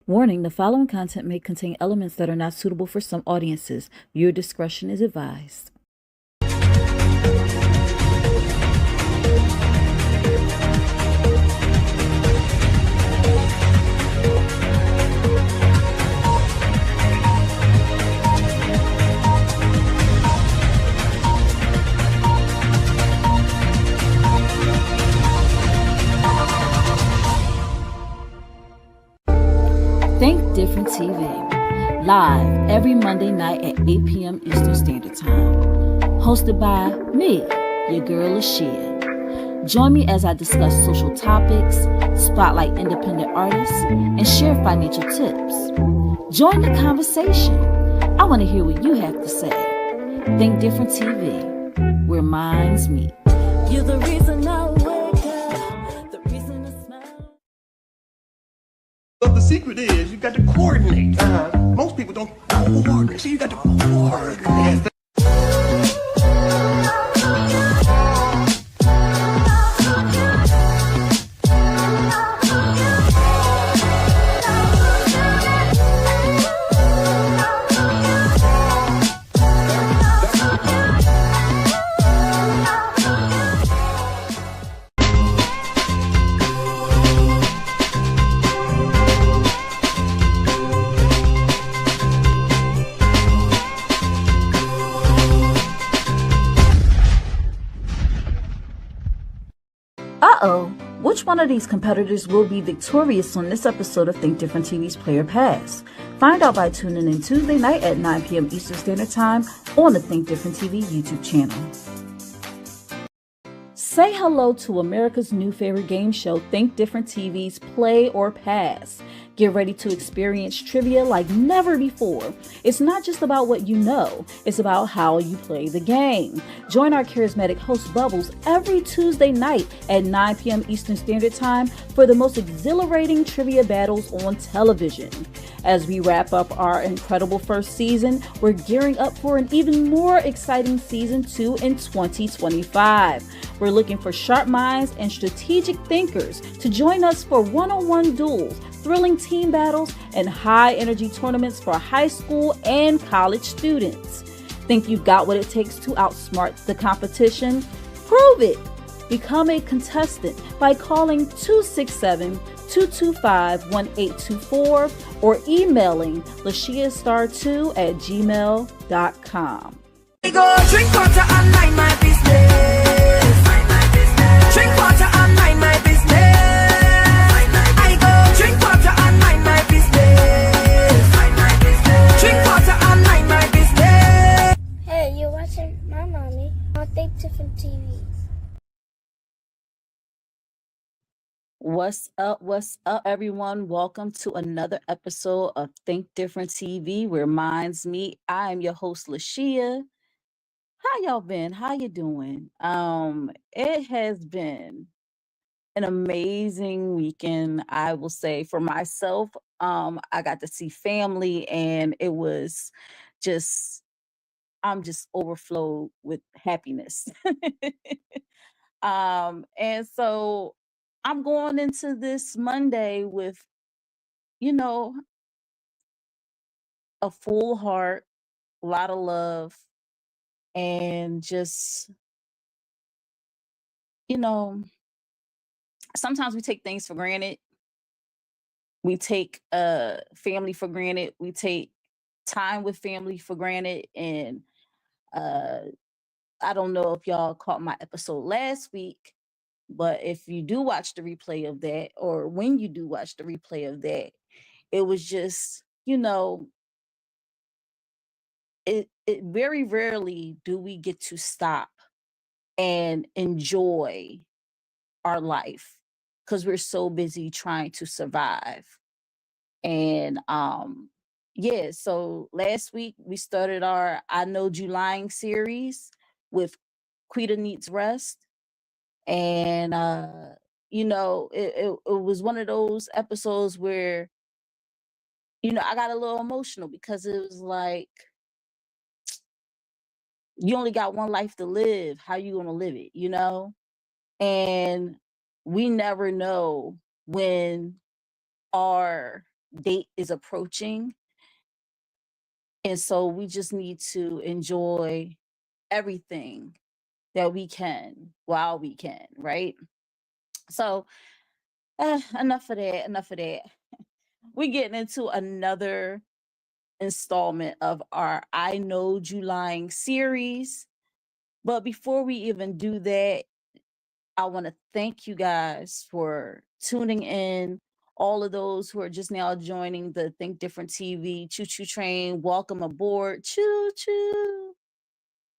Warning, the following content may contain elements that are not suitable for some audiences. Your discretion is advised. Think Different TV, live every Monday night at 8 p.m. Eastern Standard Time. Hosted by me, your girl Lashia. Join me as I discuss social topics, spotlight independent artists, and share financial tips. Join the conversation. I want to hear what you have to say. Think Different TV, where minds meet. You're the reason I wake up, the reason I smile. But the secret is you got to coordinate. Most people don't coordinate. So you got to coordinate. Uh-oh, which one of these competitors will be victorious on this episode of Think Different TV's Player Pass? Find out by tuning in Tuesday night at 9 p.m. Eastern Standard Time on the Think Different TV YouTube channel. Say hello to America's new favorite game show, Think Different TV's Play or Pass. Get ready to experience trivia like never before. It's not just about what you know, it's about how you play the game. Join our charismatic host Bubbles every Tuesday night at 9 p.m. Eastern Standard Time for the most exhilarating trivia battles on television. As we wrap up our incredible first season, we're gearing up for an even more exciting season 2 in 2025. We're looking for sharp minds and strategic thinkers to join us for one-on-one duels, thrilling team battles, and high-energy tournaments for high school and college students. Think you've got what it takes to outsmart the competition? Prove it! Become a contestant by calling 267-225-1824 or emailing lashiastar2@gmail.com. Go drink water and mind my business. Drink water and mind my business. I go drink water and mind my business. Drink water and mind my business. Hey, you're watching my mommy on Think Different TV. What's up, everyone? Welcome to another episode of Think Different TV, where minds meet. I am your host, Lashia. How y'all been? How you doing? It has been an amazing weekend, I will say, for myself. I got to see family, and it was just, I'm just overflowed with happiness. And so I'm going into this Monday with, you know, a full heart, a lot of love, and just, you know, sometimes we take things for granted. We take family for granted. We take time with family for granted. And uh I don't know if y'all caught my episode last week, but if you do watch the replay of that, or when you do watch the replay of that, it was just, it very rarely do we get to stop and enjoy our life because we're so busy trying to survive. And yeah, so last week we started our I Know You Lying series with Quita Needs Rest. And it was one of those episodes where, I got a little emotional because it was like, you only got one life to live. How you gonna live it? And we never know when our date is approaching. And so we just need to enjoy everything that we can while we can, right? So enough of that, enough of that. We're getting into another installment of our I Know You Lying series. But before we even do that, I want to thank you guys for tuning in. All of those who are just now joining the Think Different TV choo choo train, welcome aboard. Choo choo.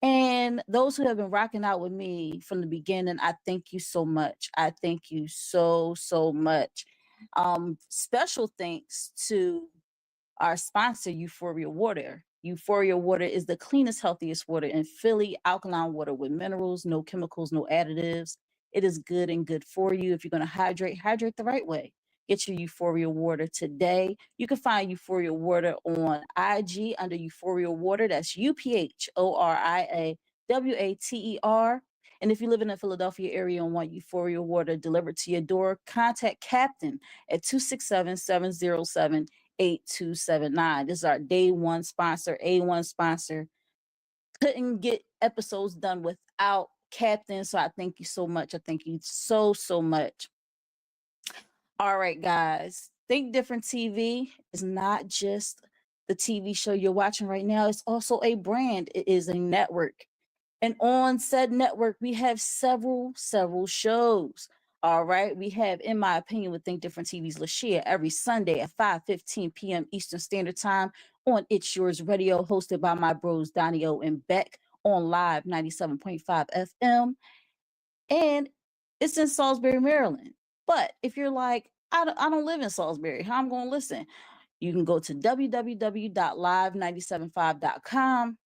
And those who have been rocking out with me from the beginning, I thank you so much. I thank you so, so much. Special thanks to our sponsor, Euphoria Water. Euphoria Water is the cleanest, healthiest water in Philly, alkaline water with minerals, no chemicals, no additives. It is good and good for you. If you're going to hydrate, hydrate the right way. Get your Euphoria Water today. You can find Euphoria Water on IG under Euphoria Water. That's UPHORIAWATER. And if you live in the Philadelphia area and want Euphoria Water delivered to your door, contact Captain at 267-707-8279. This is our day one sponsor, A1 sponsor. Couldn't get episodes done without Captain, so I thank you so much. I thank you so, so much. All right, guys. Think Different TV is not just the TV show you're watching right now. It's also a brand. It is a network. And on said network, we have several shows. All right. We have, in my opinion, with Think Different TV's Lashia every Sunday at 5:15 p.m. Eastern Standard Time on It's Yours Radio, hosted by my bros Donnie O and Beck on Live 97.5 FM. And it's in Salisbury, Maryland. But if you're like, I don't live in Salisbury, how I'm going to listen? You can go to www.live975.com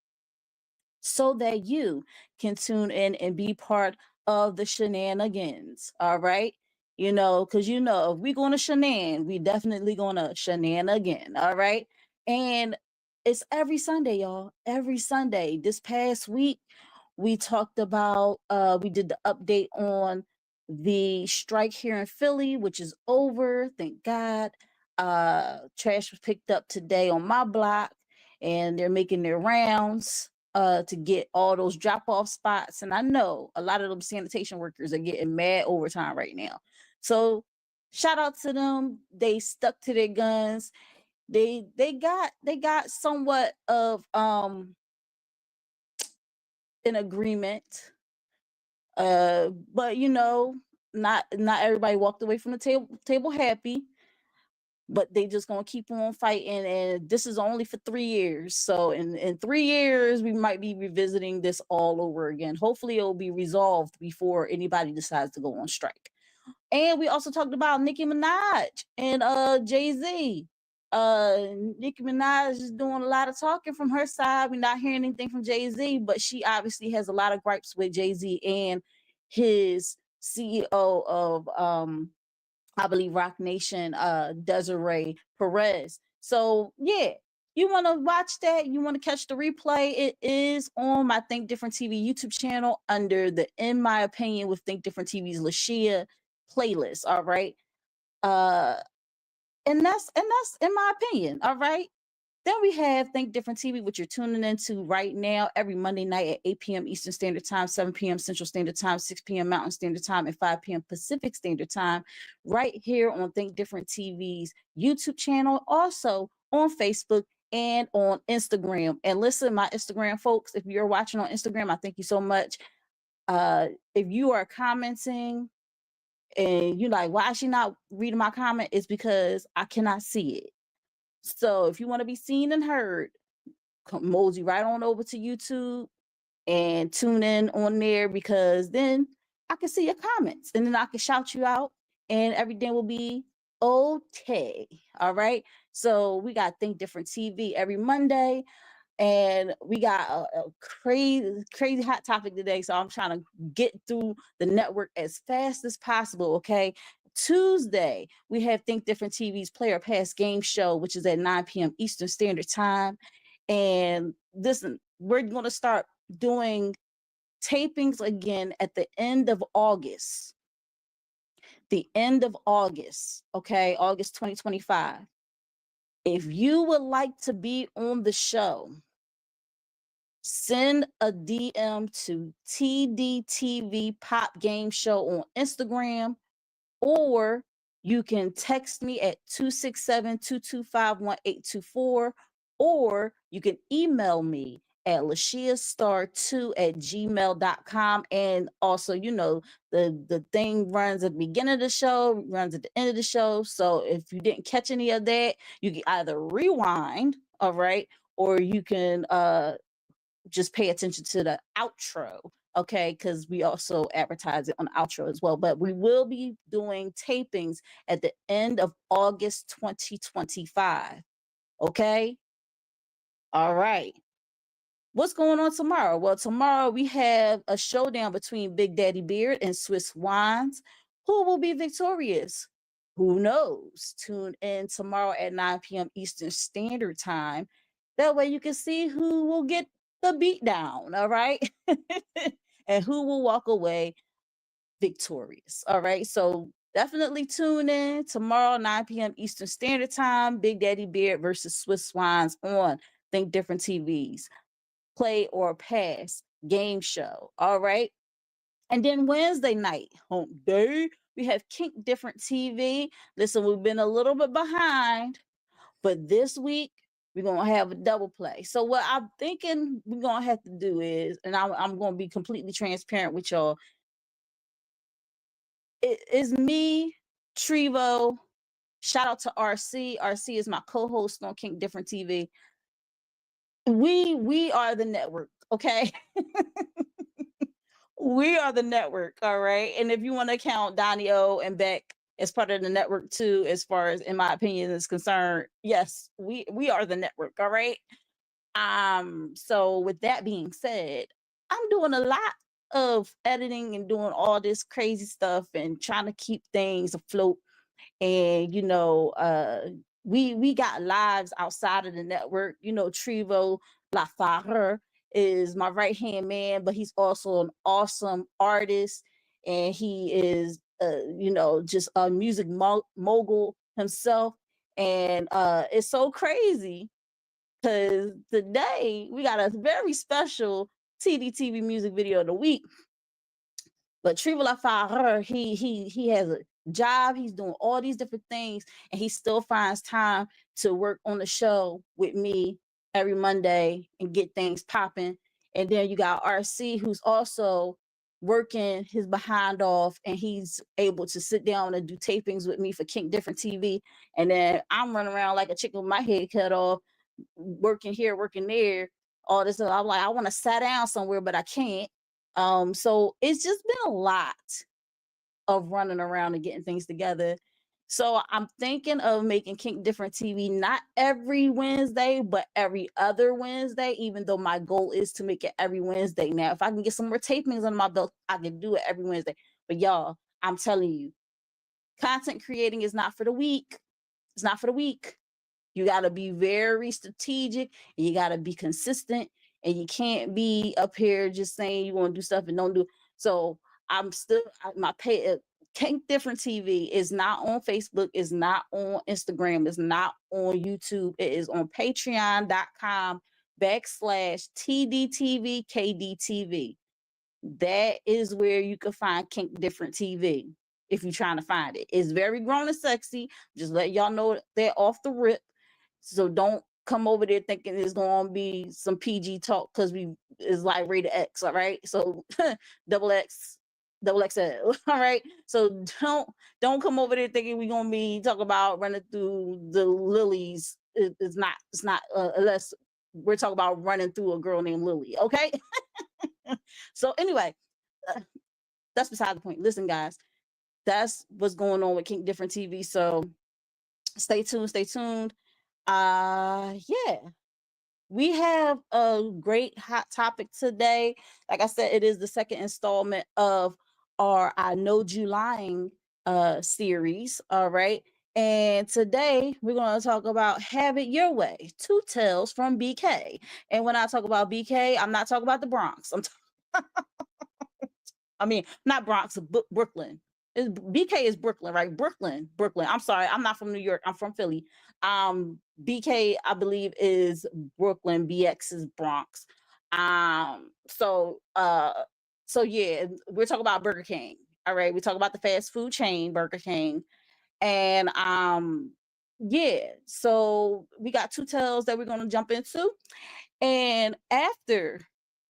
so that you can tune in and be part of the shenanigans. All right. Because if we're going to shenan, we definitely going to shenan again. All right. And it's every Sunday, y'all. Every Sunday. This past week, we talked about, we did the update on the strike here in Philly, which is over. Thank God. Trash was picked up today on my block, and they're making their rounds to get all those drop-off spots. And I know a lot of them sanitation workers are getting mad overtime right now. So shout out to them. They stuck to their guns. They got somewhat of an agreement. But not everybody walked away from the table happy. But they just gonna keep on fighting, and this is only for 3 years. So in 3 years, we might be revisiting this all over again. Hopefully, it'll be resolved before anybody decides to go on strike. And we also talked about Nicki Minaj and Jay-Z. Nicki Minaj is doing a lot of talking from her side. We're not hearing anything from Jay-Z, but she obviously has a lot of gripes with Jay-Z and his CEO of I believe Rock Nation, Desiree Perez. So yeah, you want to watch that? You want to catch the replay? It is on my Think Different TV YouTube channel under the In My Opinion with Think Different TV's Lashia playlist. All right. And that's in my opinion. All right. Then we have Think Different TV, which you're tuning into right now every Monday night at 8 p.m. Eastern Standard Time, 7 p.m. Central Standard Time, 6 p.m. Mountain Standard Time, and 5 p.m. Pacific Standard Time, right here on Think Different TV's YouTube channel, also on Facebook and on Instagram. And listen, my Instagram folks, if you're watching on Instagram, I thank you so much. If you are commenting and you're like, why is she not reading my comment? It's because I cannot see it. So if you want to be seen and heard, mosey right on over to YouTube and tune in on there, because then I can see your comments and then I can shout you out and everything will be okay. All right. So we got Think Different TV every Monday, and we got a crazy hot topic today. So I'm trying to get through the network as fast as possible. Okay. Tuesday, we have Think Different TV's Player Pass Game Show, which is at 9 p.m. Eastern Standard Time. And listen, we're going to start doing tapings again at the end of August. The end of August, okay, August 2025. If you would like to be on the show, send a DM to TDTV Pop Game Show on Instagram, or you can text me at 267-225-1824, or you can email me at lashiastar2@gmail.com. And also, the thing runs at the beginning of the show, runs at the end of the show. So if you didn't catch any of that, you can either rewind, all right, or you can just pay attention to the outro, okay? Because we also advertise it on the outro as well. But we will be doing tapings at the end of August 2025, okay? All right. What's going on tomorrow? Well, tomorrow we have a showdown between Big Daddy Beard and Swiss Wines. Who will be victorious? Who knows? Tune in tomorrow at 9 p.m. Eastern Standard Time. That way you can see who will get the beat down, all right? And who will walk away victorious, all right? So definitely tune in tomorrow, 9 p.m. Eastern Standard Time. Big Daddy Beard versus Swiss Wines on Think Different TVs. Play or Pass game show, all right? And then Wednesday night, hump day, we have Kink Different TV. Listen, we've been a little bit behind, but this week we're gonna have a double play. So what I'm thinking we're gonna have to do is, and I'm gonna be completely transparent with y'all. It is me, Trevo. Shout out to RC. RC is my co-host on Kink Different TV. We are the network, okay? We are the network, all right? And if you want to count Donnie O and Beck as part of the network too, as far as in my opinion is concerned, yes, we are the network, all right? So with that being said, I'm doing a lot of editing and doing all this crazy stuff and trying to keep things afloat. And we got lives outside of the network. Trevo Lafare is my right hand man, but he's also an awesome artist, and he is just a music mogul himself. And it's so crazy because today we got a very special TDTV music video of the week. But Trevor Lafare, he has a job. He's doing all these different things, and he still finds time to work on the show with me every Monday and get things popping. And then you got RC, who's also working his behind off, and he's able to sit down and do tapings with me for Kink Different TV. And then I'm running around like a chicken with my head cut off, working here, working there, all this stuff. I'm like, I want to sit down somewhere, but I can't. So it's just been a lot of running around and getting things together. So I'm thinking of making Kink Different TV not every Wednesday, but every other Wednesday, even though my goal is to make it every Wednesday. Now, if I can get some more tapings under my belt, I can do it every Wednesday. But y'all, I'm telling you, content creating is not for the weak. It's not for the weak. You got to be very strategic, and you got to be consistent, and you can't be up here just saying you want to do stuff and don't do. So I'm still my pay. Kink Different TV is not on Facebook, is not on Instagram, is not on YouTube. It is on patreon.com/TDTVKDTV. That is where you can find Kink Different TV if you're trying to find it. It's very grown and sexy. Just let y'all know that off the rip. So don't come over there thinking it's gonna be some PG talk because we is like rated X, all right? So double X, double XL, all right? So don't come over there thinking we're gonna be talking about running through the lilies. It's not unless we're talking about running through a girl named Lily, okay? So anyway, that's beside the point. Listen, guys, that's what's going on with Kink Different TV. So stay tuned, stay tuned. Yeah, we have a great hot topic today. Like I said, it is the second installment of our I Know You Lying series. All right. And today we're going to talk about Have It Your Way, Two Tales from BK. And when I talk about BK, I'm not talking about the Bronx. I mean, not Bronx, Brooklyn. BK is Brooklyn, right? Brooklyn. I'm sorry, I'm not from New York. I'm from Philly. BK, I believe, is Brooklyn. BX is Bronx. So yeah, we're talking about Burger King. All right, we talk about the fast food chain Burger King, and yeah. So we got two tales that we're gonna jump into, and after,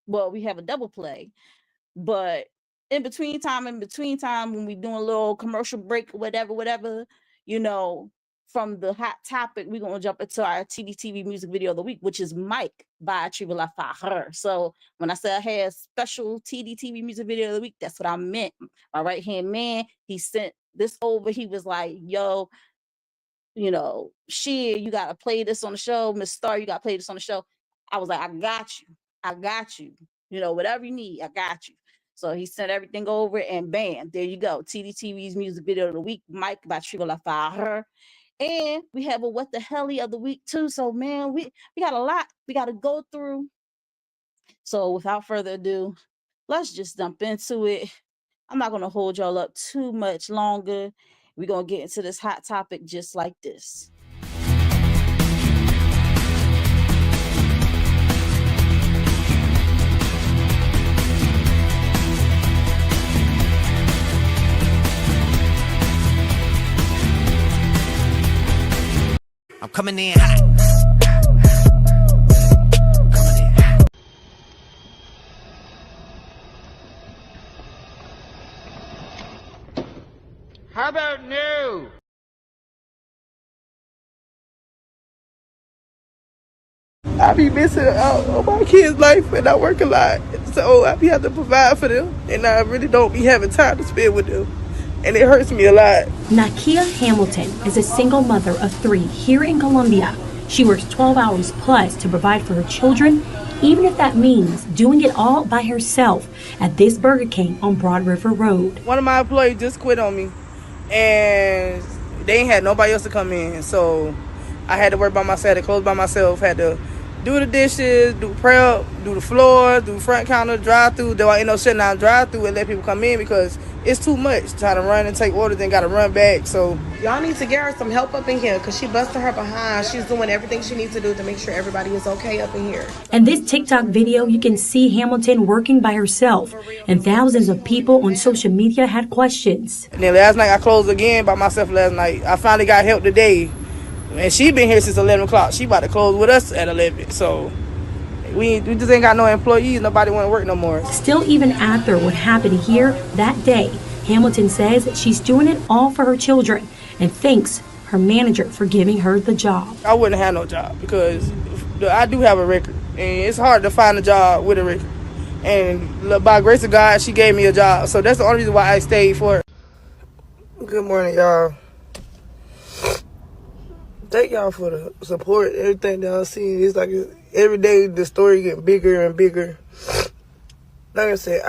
well, we have a double play. But in between time, when we doing a little commercial break, whatever, you know, from the hot topic, we're gonna jump into our TDTV music video of the week, which is Mike by Triple La Fire. So when I said I had special TDTV music video of the week, that's what I meant. My right hand man, he sent this over. He was like, yo, you know, shit, you gotta play this on the show. Miss Star, you gotta play this on the show. I was like, I got you. You know, whatever you need, I got you. So he sent everything over, and bam, there you go. TDTV's music video of the week, Mike by Trigo La Fire. And we have a What the Helly of the week too. So man, we got a lot we gotta go through. So without further ado, let's just jump into it. I'm not gonna hold y'all up too much longer. We're gonna get into this hot topic just like this. I'm coming in hot. How about new? I be missing out on my kids' life and I work a lot. So I be having to provide for them and I really don't be having time to spend with them. And it hurts me a lot. Nakia Hamilton is a single mother of 3 here in Columbia. She works 12 hours plus to provide for her children, even if that means doing it all by herself at this Burger King on Broad River Road. One of my employees just quit on me and they ain't had nobody else to come in. So I had to work by myself, had to close by myself, had to do the dishes, do prep, do the floor, do front counter, drive through. Though I ain't no shutting down drive through and let people come in because it's too much trying to run and take orders and gotta run back. So y'all need to get her some help up in here because she busted her behind. She's doing everything she needs to do to make sure everybody is okay up in here. In this TikTok video, you can see Hamilton working by herself, and thousands of people on social media had questions. And then last night I closed again by myself last night. I finally got help today. And she been here since 11 o'clock. She about to close with us at 11. So we just ain't got no employees. Nobody want to work no more. Still, even after what happened here that day, Hamilton says she's doing it all for her children and thanks her manager for giving her the job. I wouldn't have no job because I do have a record. And it's hard to find a job with a record. And by grace of God, she gave me a job. So that's the only reason why I stayed for it. Good morning, y'all. Thank y'all for the support, everything that I'm seeing. It's like every day the story getting bigger and bigger. Like I said,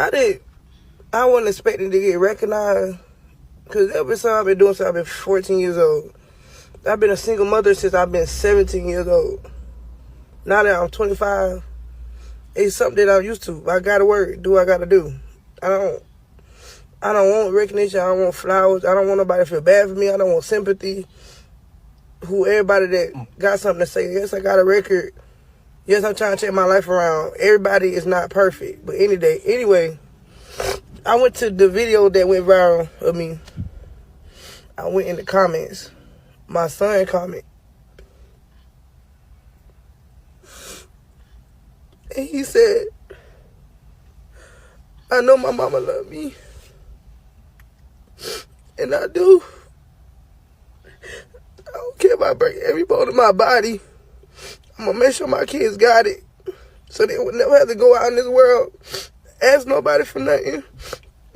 I wasn't expecting to get recognized because ever since I've been doing since I've been 14 years old. I've been a single mother since I've been 17 years old. Now that I'm 25, it's something that I'm used to. I gotta work, do what I gotta do. I don't want recognition, I don't want flowers, I don't want nobody to feel bad for me, I don't want sympathy. Everybody that got something to say, yes, I got a record. Yes, I'm trying to change my life around. Everybody is not perfect, but anyway, I went to the video that went viral of me. I went in the comments. My son comment. And he said, I know my mama love me. And I do. I don't care if I break every bone in my body. I'm going to make sure my kids got it. So they would never have to go out in this world, ask nobody for nothing,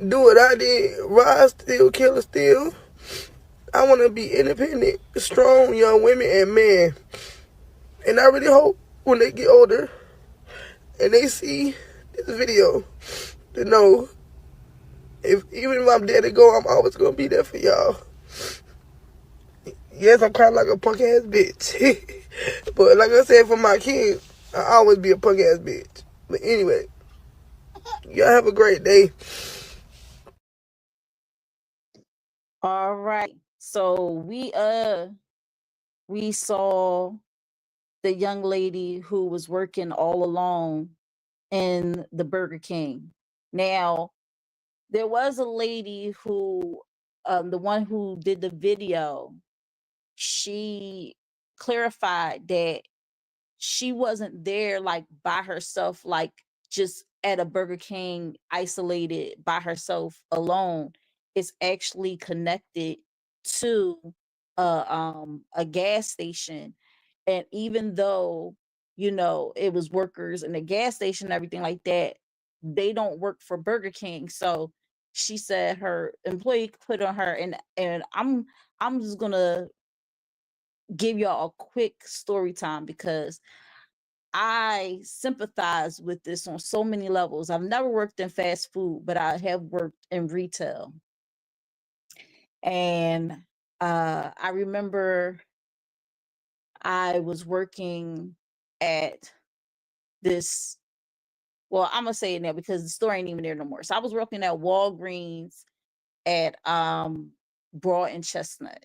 do what I did, rise still, kill still. I want to be independent, strong young women and men. And I really hope when they get older and they see this video to know even if I'm dead to go, I'm always going to be there for y'all. Yes, I'm kind of like a punk ass bitch. But like I said, for my kids, I always be a punk ass bitch. But anyway, y'all have a great day. All right. So we saw the young lady who was working all alone in the Burger King. Now, there was a lady who, the one who did the video, she clarified that she wasn't there like by herself, like just at a Burger King isolated by herself alone. It's actually connected to a gas station. And even though, you know, it was workers in the gas station and everything like that, they don't work for Burger King. So she said her employee put on her, and I'm just gonna give y'all a quick story time because I sympathize with this on so many levels. I've never worked in fast food, but I have worked in retail. And I remember I was working at this, well, I'm gonna say it now because the store ain't even there no more. So I was working at Walgreens at Broad and Chestnut.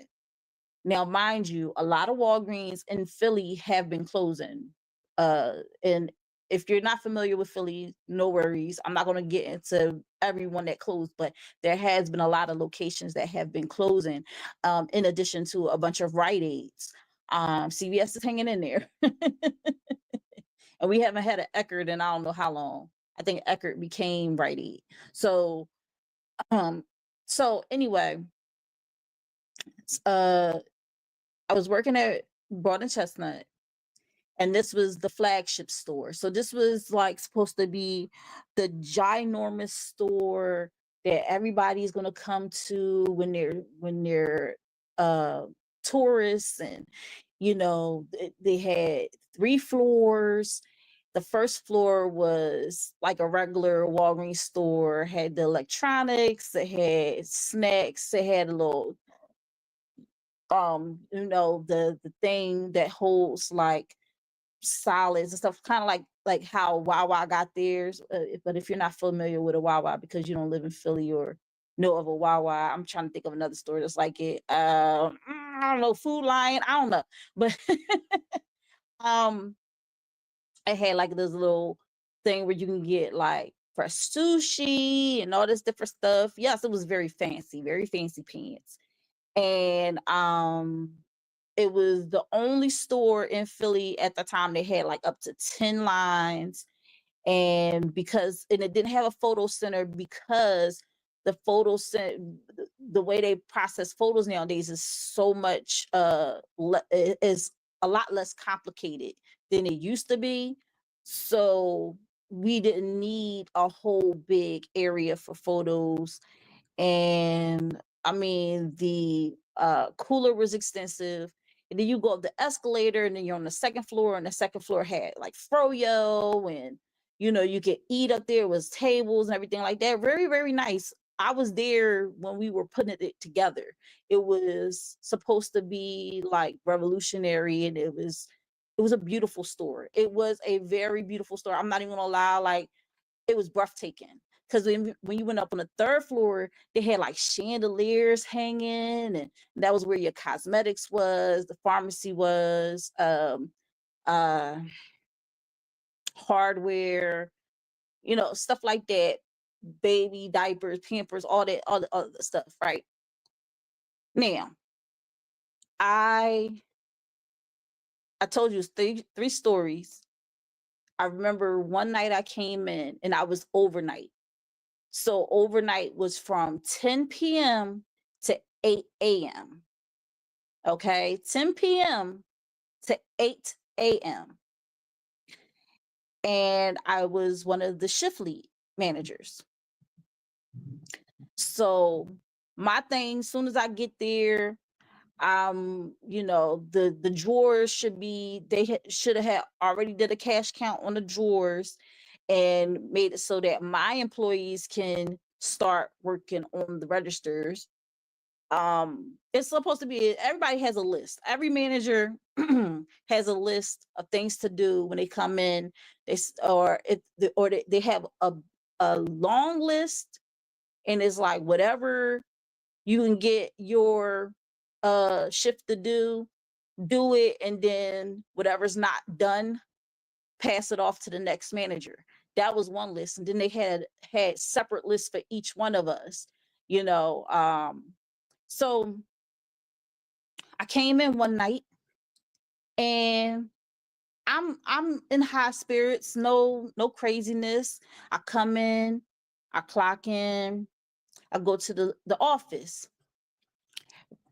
Now, mind you, a lot of Walgreens in Philly have been closing. And if you're not familiar with Philly, no worries. I'm not going to get into everyone that closed, but there has been a lot of locations that have been closing, in addition to a bunch of Rite Aids. CVS is hanging in there. And we haven't had an Eckerd in I don't know how long. I think Eckerd became Rite Aid. So, anyway, uh, I was working at Broad and Chestnut, and this was the flagship store. So this was like supposed to be the ginormous store that everybody's gonna come to when they're tourists. And you know, they had 3 floors. The first floor was like a regular Walgreens store, had the electronics, it had snacks, it had a little you know, the thing that holds like solids and stuff, kind of like how Wawa got theirs. But if you're not familiar with a Wawa because you don't live in Philly or know of a Wawa, I'm trying to think of another store that's like it. I don't know, Food Lion, I don't know, but um, I had like this little thing where you can get like fresh sushi and all this different stuff. Yes, it was very fancy pants. And it was the only store in Philly at the time that had like up to 10 lines. And it didn't have a photo center because the photo center, the way they process photos nowadays is so much is a lot less complicated than it used to be. So we didn't need a whole big area for photos. And I mean, the cooler was extensive. And then you go up the escalator, and then you're on the second floor, and the second floor had like froyo, and you know, you could eat up there. It was tables and everything like that. Very, very nice. I was there when we were putting it together. It was supposed to be like revolutionary, and it was a beautiful store. It was a very beautiful store. I'm not even gonna lie, like it was breathtaking. Because when you went up on the third floor, they had like chandeliers hanging, and that was where your cosmetics was, the pharmacy was, uh, hardware, you know, stuff like that, baby diapers, Pampers, all the other stuff, right? Now, I I told you it's three stories. I remember one night I came in and I was overnight. So overnight was from 10 p.m. to 8 a.m. Okay, 10 p.m. to 8 a.m. And I was one of the shift lead managers. So my thing, soon as I get there, you know, the drawers should be, should have had already did a cash count on the drawers and made it so that my employees can start working on the registers. It's supposed to be, everybody has a list. Every manager has a list of things to do when they come in. They have a long list, and it's like whatever You can get your shift to do it, and then whatever's not done, pass it off to the next manager. That was one list. And then they had separate lists for each one of us, you know. So I came in one night, and I'm in high spirits, no craziness. I come in, I clock in, I go to the office.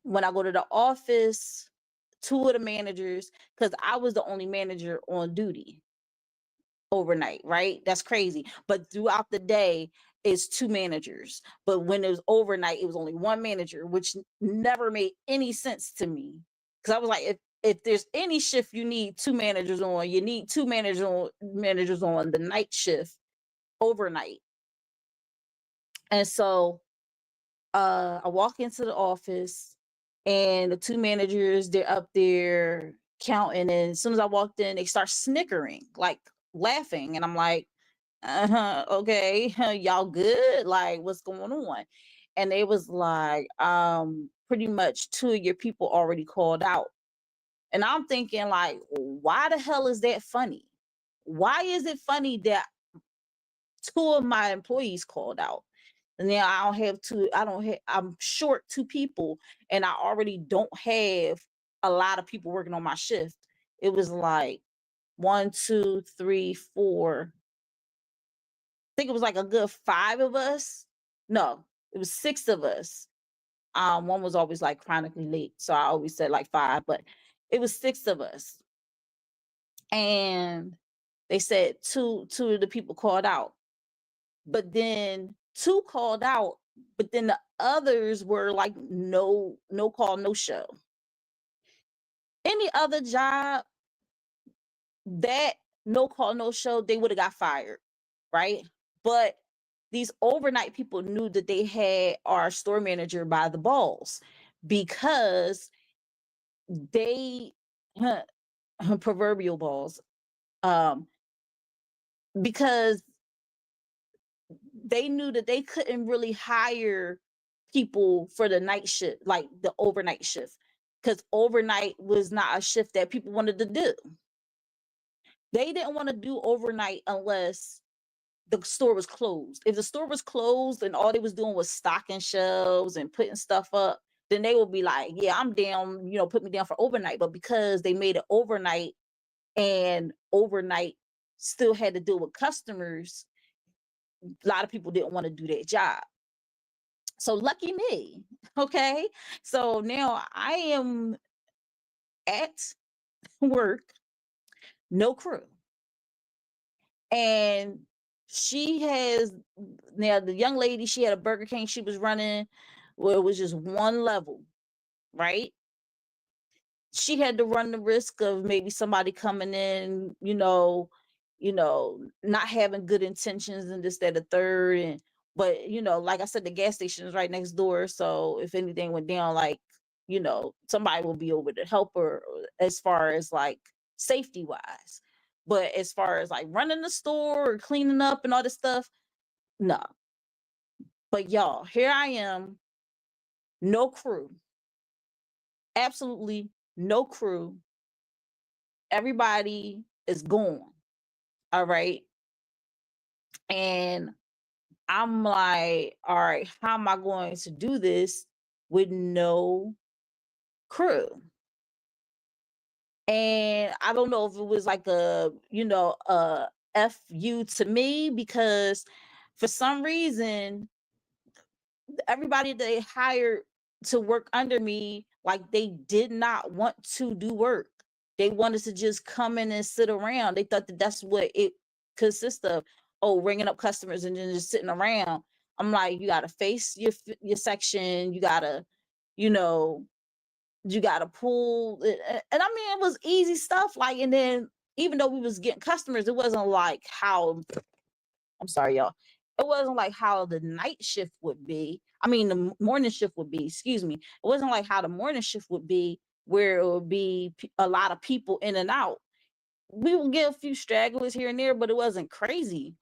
When I go to the office, two of the managers, because I was the only manager on duty overnight, right? That's crazy. But throughout the day, it's two managers. But when it was overnight, it was only one manager, which never made any sense to me. Because I was like, if there's any shift you need two managers on, you need two managers on the night shift overnight. And so I walk into the office, and the two managers, they're up there counting. And as soon as I walked in, they start snickering, like laughing. And I'm like, okay, y'all good? Like, what's going on? And they was like, pretty much two of your people already called out. And I'm thinking, like, why the hell is that funny? Why is it funny that two of my employees called out? And now I'm short two people, and I already don't have a lot of people working on my shift. It was like 1, 2, 3, 4. I think it was like a good 5 of us. No, it was 6 of us. One was always like chronically late, so I always said like 5, but it was 6 of us. And they said two of the people called out. But then 2 called out, but then the others were like no call, no show. Any other job, that no call, no show, they would have got fired, right? But these overnight people knew that they had our store manager by the balls, because they proverbial balls, because they knew that they couldn't really hire people for the night shift, like the overnight shift, because overnight was not a shift that people wanted to do. They didn't want to do overnight unless the store was closed. If the store was closed and all they was doing was stocking shelves and putting stuff up, then they would be like, yeah, I'm down, put me down for overnight. But because they made it overnight, and overnight still had to deal with customers, a lot of people didn't want to do that job. So lucky me. Okay. So now I am at work, no crew. And the young lady, she had a Burger King she was running where it was just one level, right? She had to run the risk of maybe somebody coming in, not having good intentions and this, that, the third. But like I said, the gas station is right next door. So if anything went down, like, somebody will be over to help her as far as like safety wise. But as far as like running the store or cleaning up and all this stuff, no. But y'all, here I am, no crew, absolutely no crew. Everybody is gone. All right. And I'm like, all right, how am I going to do this with no crew? And I don't know if it was like a FU to me, because for some reason, everybody they hired to work under me, like, they did not want to do work. They wanted to just come in and sit around. They thought that that's what it consists of. Oh, ringing up customers and then just sitting around. I'm like, you got to face your section. You got to, pull. And I mean, it was easy stuff. Like, and then even though we was getting customers, it wasn't like how, I'm sorry, y'all. It wasn't like how the night shift would be. I mean, the morning shift would be, excuse me. It wasn't like how the morning shift would be, where it would be a lot of people in and out. We would get a few stragglers here and there, but it wasn't crazy.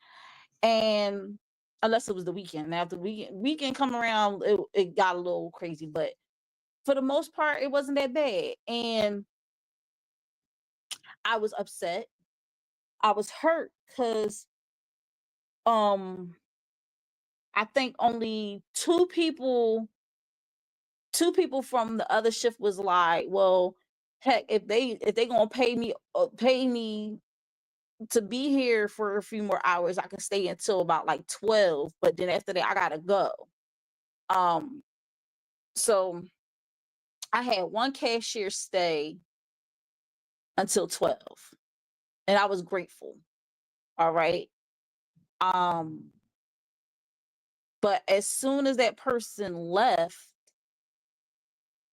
And unless it was the weekend. Now, if the weekend come around, it got a little crazy, but for the most part, it wasn't that bad. And I was upset. I was hurt because um I think only two people from the other shift was like, well, heck, if they gonna pay me to be here for a few more hours, I can stay until about like 12. But then after that, I gotta go. Um, so I had one cashier stay until 12, and I was grateful. All right. Um, but as soon as that person left,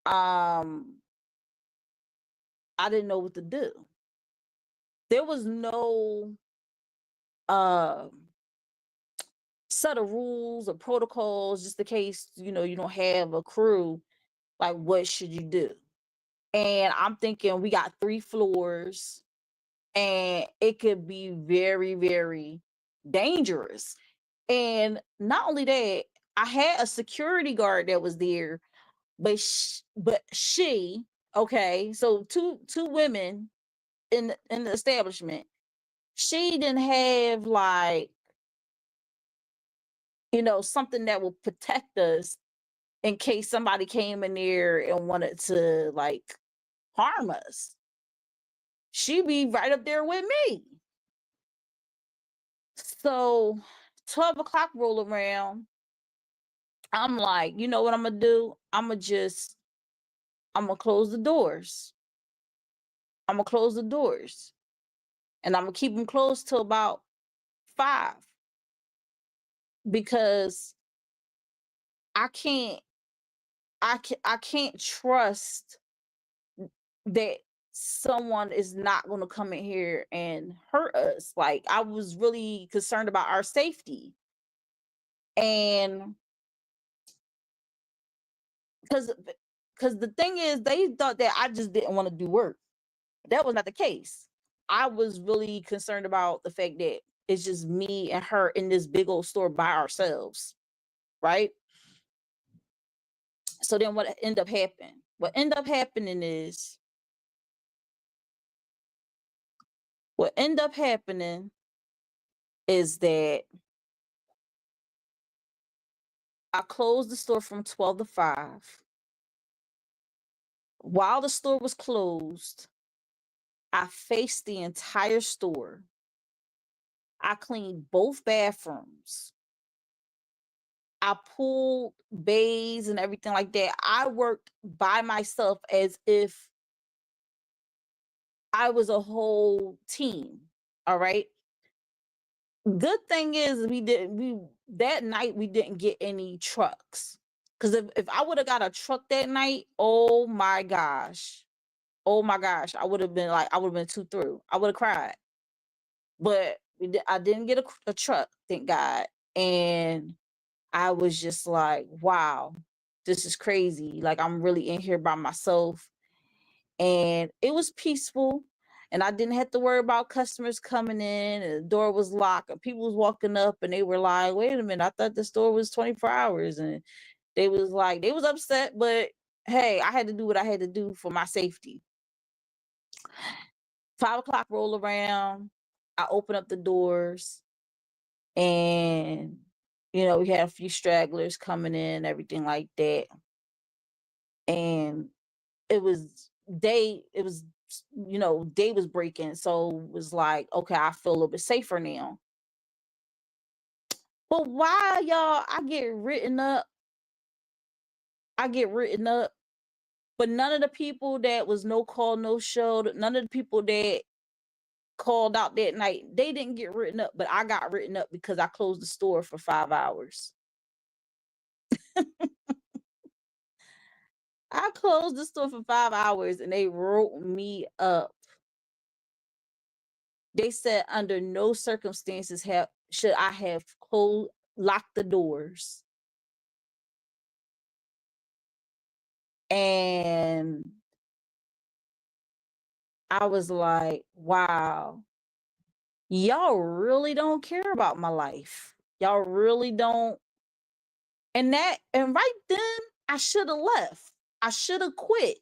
um, I didn't know what to do. There was no uh set of rules or protocols just in case, you don't have a crew. Like, what should you do? And I'm thinking we got 3 floors and it could be very, very dangerous. And not only that, I had a security guard that was there, but she, okay, so two women in the establishment. She didn't have like, something that will protect us in case somebody came in there and wanted to like harm us. She'd be right up there with me. So 12 o'clock roll around. I'm like, you know what I'm gonna do? I'm gonna close the doors. I'm gonna close the doors. And I'm gonna keep them closed till about 5 because I can't I can't trust that someone is not going to come in here and hurt us. Like, I was really concerned about our safety. And because the thing is, they thought that I just didn't want to do work. That was not the case. I was really concerned about the fact that it's just me and her in this big old store by ourselves, right? So then what ended up happening? What ended up happening is that I closed the store from 12 to 5. While the store was closed, I faced the entire store. I cleaned both bathrooms. I pulled bays and everything like that. I worked by myself as if I was a whole team. All right. Good thing is we that night we didn't get any trucks. Because if I would have got a truck that night, oh my gosh. Oh my gosh. I would have been too through. I would have cried. But I didn't get a truck, thank God. And I was just like, wow, this is crazy. Like, I'm really in here by myself. And it was peaceful. And I didn't have to worry about customers coming in and the door was locked and people was walking up and they were like, wait a minute, I thought the store was 24 hours. And they was upset, but hey, I had to do what I had to do for my safety. 5 o'clock roll around. I open up the doors and we had a few stragglers coming in, everything like that. And it was day was breaking, so it was like, okay, I feel a little bit safer now. But why, y'all, I get written up, but none of the people that was no call, no show, none of the people that called out that night, they didn't get written up, but I got written up because I closed the store for 5 hours. I closed the store for 5 hours and they wrote me up. They said under no circumstances should I have locked the doors. And I was like, wow, y'all really don't care about my life. Y'all really don't. And right then, I should have left. I should have quit.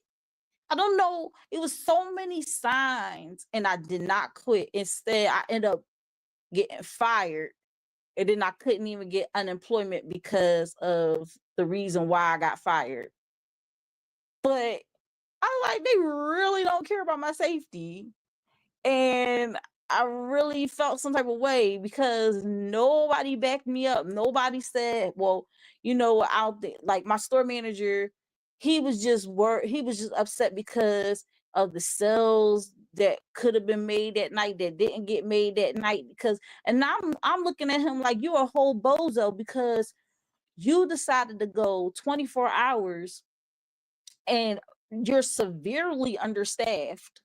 I don't know. It was so many signs, and I did not quit. Instead, I ended up getting fired, and then I couldn't even get unemployment because of the reason why I got fired. But I like they really don't care about my safety. And I really felt some type of way because nobody backed me up. Nobody said, well, out there, like my store manager, he was just upset because of the sales that could have been made that night that didn't get made that night. Because and I'm looking at him like, you're a whole bozo because you decided to go 24 hours and you're severely understaffed,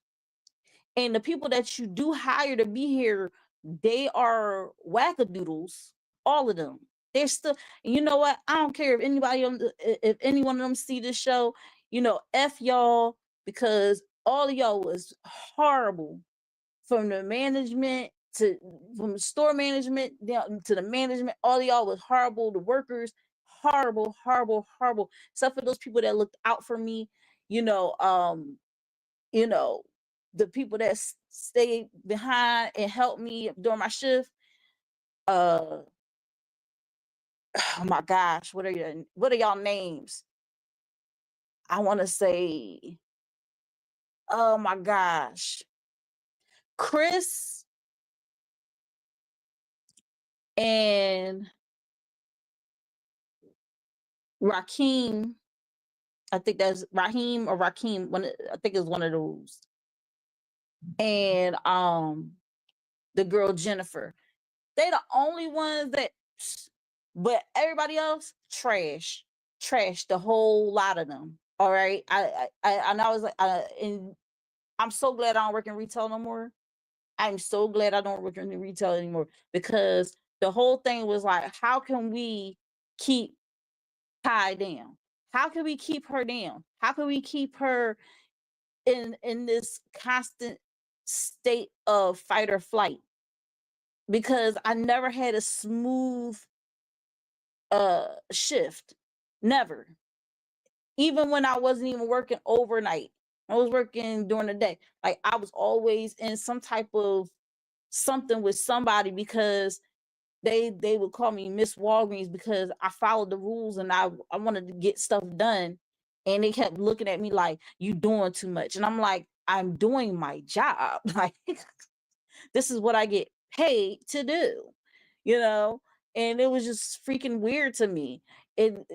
and the people that you do hire to be here, they are wackadoodles, all of them. They're still, you know what? I don't care if anybody if any one of them see this show, F y'all, because all of y'all was horrible, from the management to from the store management down to the management. All of y'all was horrible. The workers, horrible, horrible, horrible. Except for those people that looked out for me, you know, um, you know, the people that stayed behind and helped me during my shift. Uh, oh my gosh, what are y'all names? I want to say, oh my gosh, Chris and Raheem. I think that's Raheem or Raheem. I think it's one of those. And the girl Jennifer. They the only ones that, but everybody else trash, the whole lot of them. All right, and I was like, and I'm so glad I don't work in retail no more. I'm so glad I don't work in retail anymore, because the whole thing was like, how can we keep Ty down? How can we keep her down? How can we keep her in this constant state of fight or flight? Because I never had a smooth shift. Never. Even when I wasn't even working overnight. I was working during the day. Like, I was always in some type of something with somebody, because they would call me Miss Walgreens because I followed the rules and I wanted to get stuff done. And they kept looking at me like, you doing too much. And I'm like, I'm doing my job. Like, this is what I get paid to do, you know? And it was just freaking weird to me. It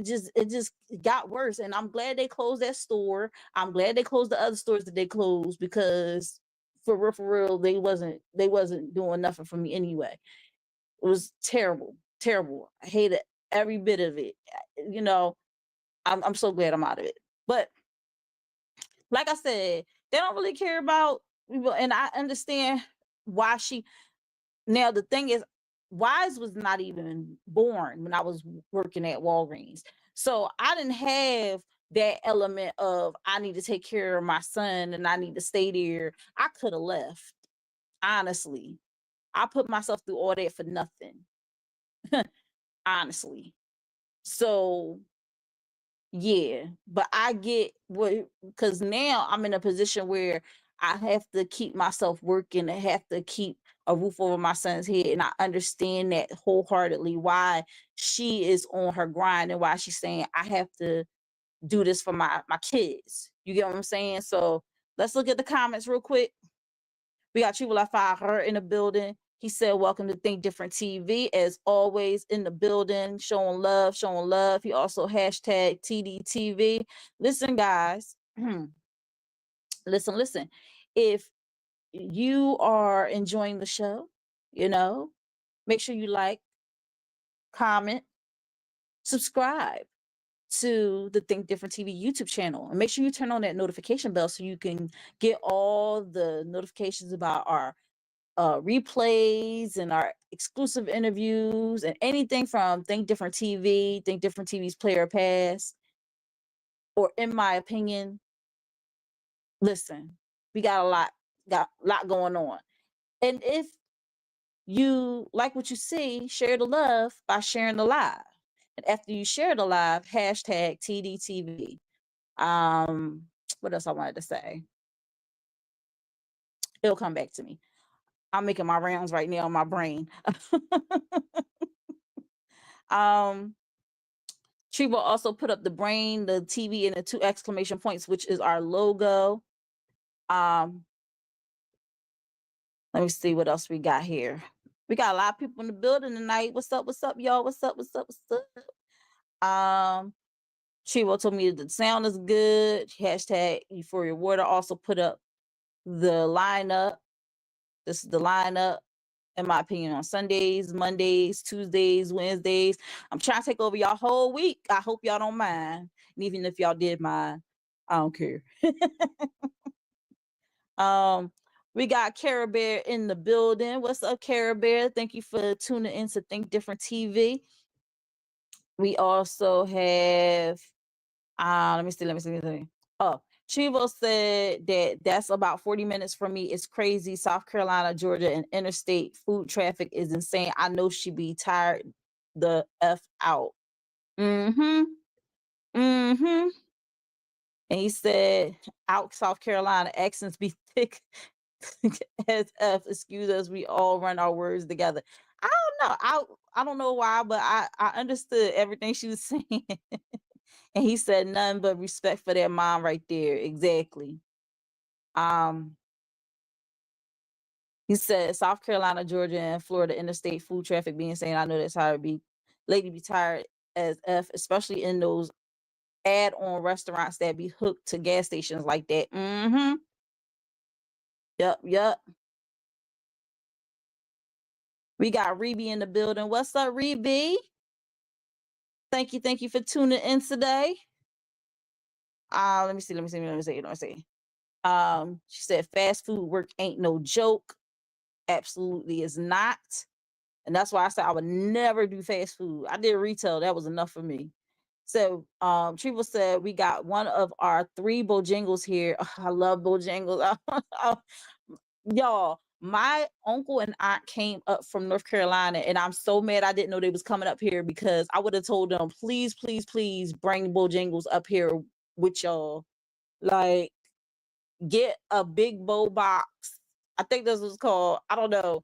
just got worse. And I'm glad they closed that store. I'm glad they closed the other stores that they closed, because for real, they wasn't doing nothing for me anyway. It was terrible, terrible. I hated every bit of it. You know, I'm so glad I'm out of it. But like I said, they don't really care about people, and I understand why she. Now the thing is, Wise was not even born when I was working at Walgreens, so I didn't have that element of I need to take care of my son and I need to stay there. I could have left, honestly. I put myself through all that for nothing, honestly. So yeah, but I get what, because now I'm in a position where I have to keep myself working. I have to keep a roof over my son's head, and I understand that wholeheartedly why she is on her grind and why she's saying I have to do this for my kids. You get what I'm saying? So let's look at the comments real quick. We got Triple Fire in the building. He said, welcome to Think Different TV. As always, in the building, showing love, showing love. He also hashtag TDTV. Listen, guys. Listen. If you are enjoying the show, make sure you like, comment, subscribe to the Think Different TV YouTube channel. And make sure you turn on that notification bell so you can get all the notifications about our replays and our exclusive interviews and anything from Think Different TV, Think Different TV's Player Pass, or In My Opinion. Listen, we got a lot going on. And if you like what you see, share the love by sharing the live. And after you share the live, hashtag TDTV. What else I wanted to say? It'll come back to me. I'm making my rounds right now in my brain. She will also put up the brain, the TV, and the 2 exclamation points, which is our logo. Let me see what else we got here. We got a lot of people in the building tonight. What's up, y'all? What's up? Chivo told me the sound is good. Hashtag Euphoria Water also put up the lineup. This is the lineup, in my opinion, on Sundays, Mondays, Tuesdays, Wednesdays. I'm trying to take over y'all whole week. I hope y'all don't mind. And even if y'all did mind, I don't care. We got Cara Bear in the building. What's up, Cara Bear? Thank you for tuning in to Think Different TV. We also have, let me see. Oh, Chivo said that's about 40 minutes from me. It's crazy. South Carolina, Georgia, and interstate food traffic is insane. I know she be tired the F out. And he said, out South Carolina, accents be thick as F. Excuse us, we all run our words together. I don't know. I don't know why, but I understood everything she was saying. And he said none but respect for their mom right there. Exactly. He said South Carolina, Georgia, and Florida interstate food traffic being insane. I know that's how it be. Lady be tired as F, especially in those add-on restaurants that be hooked to gas stations like that. Yep. We got Rebe in the building. What's up, Rebe? Thank you for tuning in today. Let me see. She said fast food work ain't no joke. Absolutely is not. And that's why I said I would never do fast food. I did retail. That was enough for me. So Triple said we got one of our 3 Bojangles here. Oh, I love Bojangles. Y'all, my uncle and aunt came up from North Carolina, and I'm so mad I didn't know they was coming up here, because I would have told them, please bring Bojangles up here with y'all. Like, get a big bow box. I think this was called. I don't know.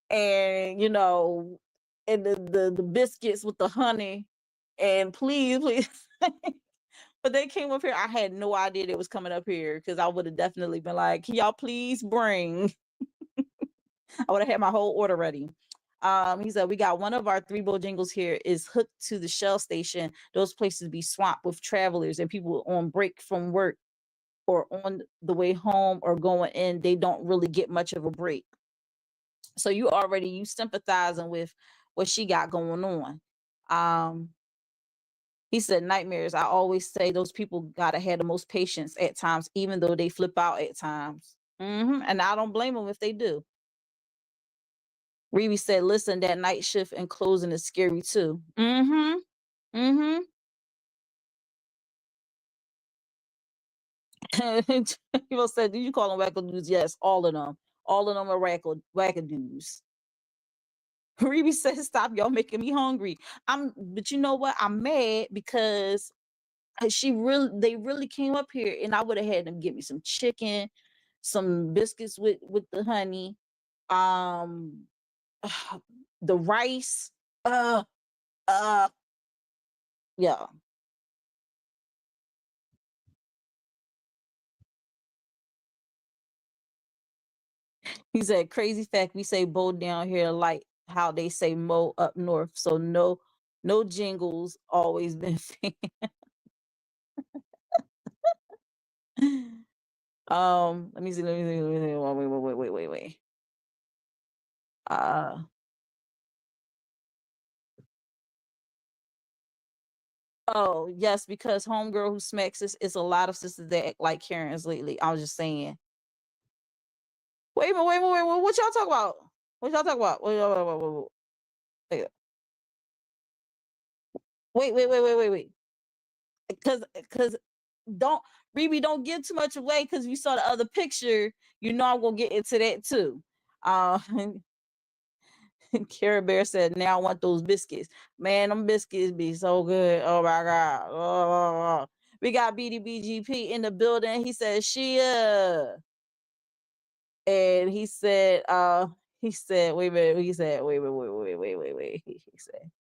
And and the biscuits with the honey. And please. But they came up here. I had no idea they was coming up here, because I would have definitely been like, can y'all please bring? I would have had my whole order ready. He said, we got one of our 3 Bojangles here is hooked to the Shell station. Those places be swamped with travelers and people on break from work or on the way home or going in. They don't really get much of a break. So you sympathizing with what she got going on. He said, nightmares. I always say those people gotta have the most patience at times, even though they flip out at times. And I don't blame them if they do. Rebe said, listen, that night shift and closing is scary too. People said, did you call them wackadoos? Yes, all of them. All of them are wackadoos. Rebe said, stop, y'all making me hungry. But you know what? I'm mad because they really came up here, and I would have had them get me some chicken, some biscuits with the honey, the rice. Yeah. He said, crazy fact, we say bow down here like how they say mo up north. So no jingles, always been fan. Let me see. Wait. Oh, yes, because homegirl who smacks us is a lot of sisters that act like Karens lately. I was just saying. Wait a minute. What y'all talk about? Wait. Because don't Rebe, don't give too much away, because you saw the other picture. I'm gonna get into that too. Care Bear said, now I want those biscuits. Man, them biscuits be so good. Oh my God. Oh. We got BDBGP in the building. He said, Shia. And he said, wait a minute. He said, wait. He said,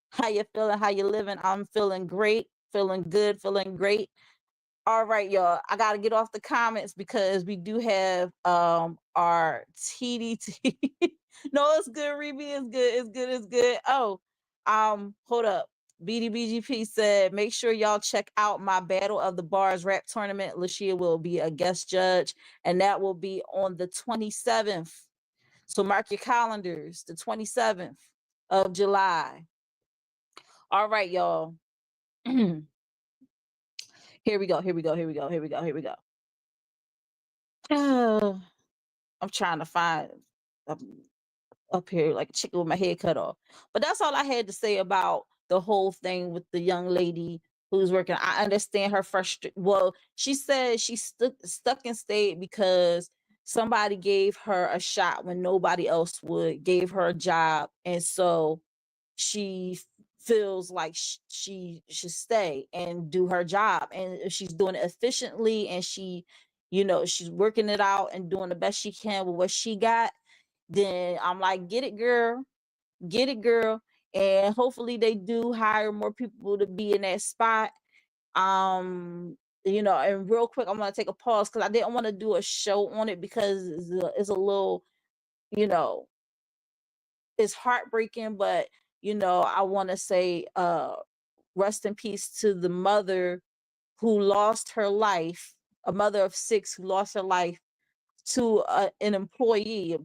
how you feeling? How you living? I'm feeling great, feeling good, feeling great. All right, y'all. I gotta get off the comments because we do have our TDT. No, it's good, Reby. It's good. Oh, hold up. BDBGP said, make sure y'all check out my Battle of the Bars rap tournament. Lashia will be a guest judge, and that will be on the 27th. So mark your calendars, the 27th of July. All right, y'all. Here we go. Oh, I'm trying to find up here like a chicken with my head cut off. But that's all I had to say about the whole thing with the young lady who's working. I understand her frustration. Well, she said she stuck and stayed because somebody gave her a shot when nobody else would, gave her a job. And so she feels like she should stay and do her job. And if she's doing it efficiently and she, she's working it out and doing the best she can with what she got, then I'm like, get it, girl. And hopefully they do hire more people to be in that spot. And real quick, I'm going to take a pause because I didn't want to do a show on it because it's a little, it's heartbreaking, but I want to say rest in peace to the mother who lost her life, a mother of 6 who lost her life to an employee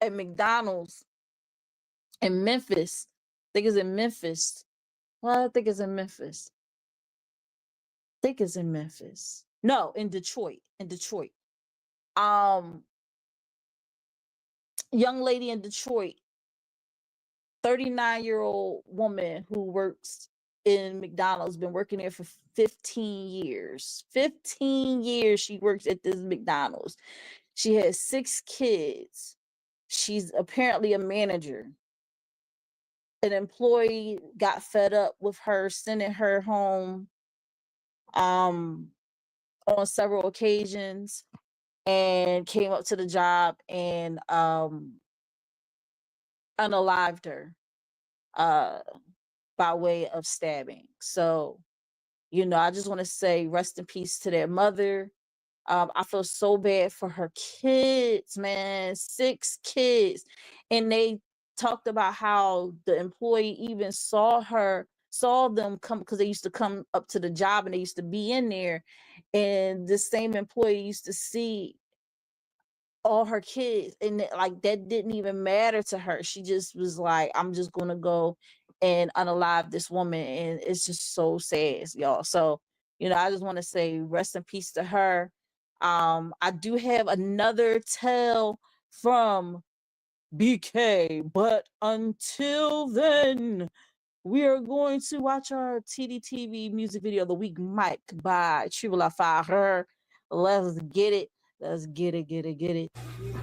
at McDonald's in Memphis. I think it's in Memphis. Well, I think it's in Memphis. No, in Detroit. Young lady in Detroit, 39-year-old woman who works in McDonald's, been working there for 15 years. 15 years she works at this McDonald's. She has 6 kids. She's apparently a manager. An employee got fed up with her sending her home on several occasions and came up to the job and unalived her by way of stabbing. So, I just want to say rest in peace to their mother. I feel so bad for her kids, man. 6 kids. And they talked about how the employee even saw them come because they used to come up to the job and they used to be in there. And the same employee used to see all her kids, and like that didn't even matter to her. She just was like, I'm just gonna go and unalive this woman. And it's just so sad, y'all. So, I just want to say rest in peace to her. I do have another tale from BK, but until then, we are going to watch our TDTV music video of the week, Mike by Tribula Fire. Let's get it.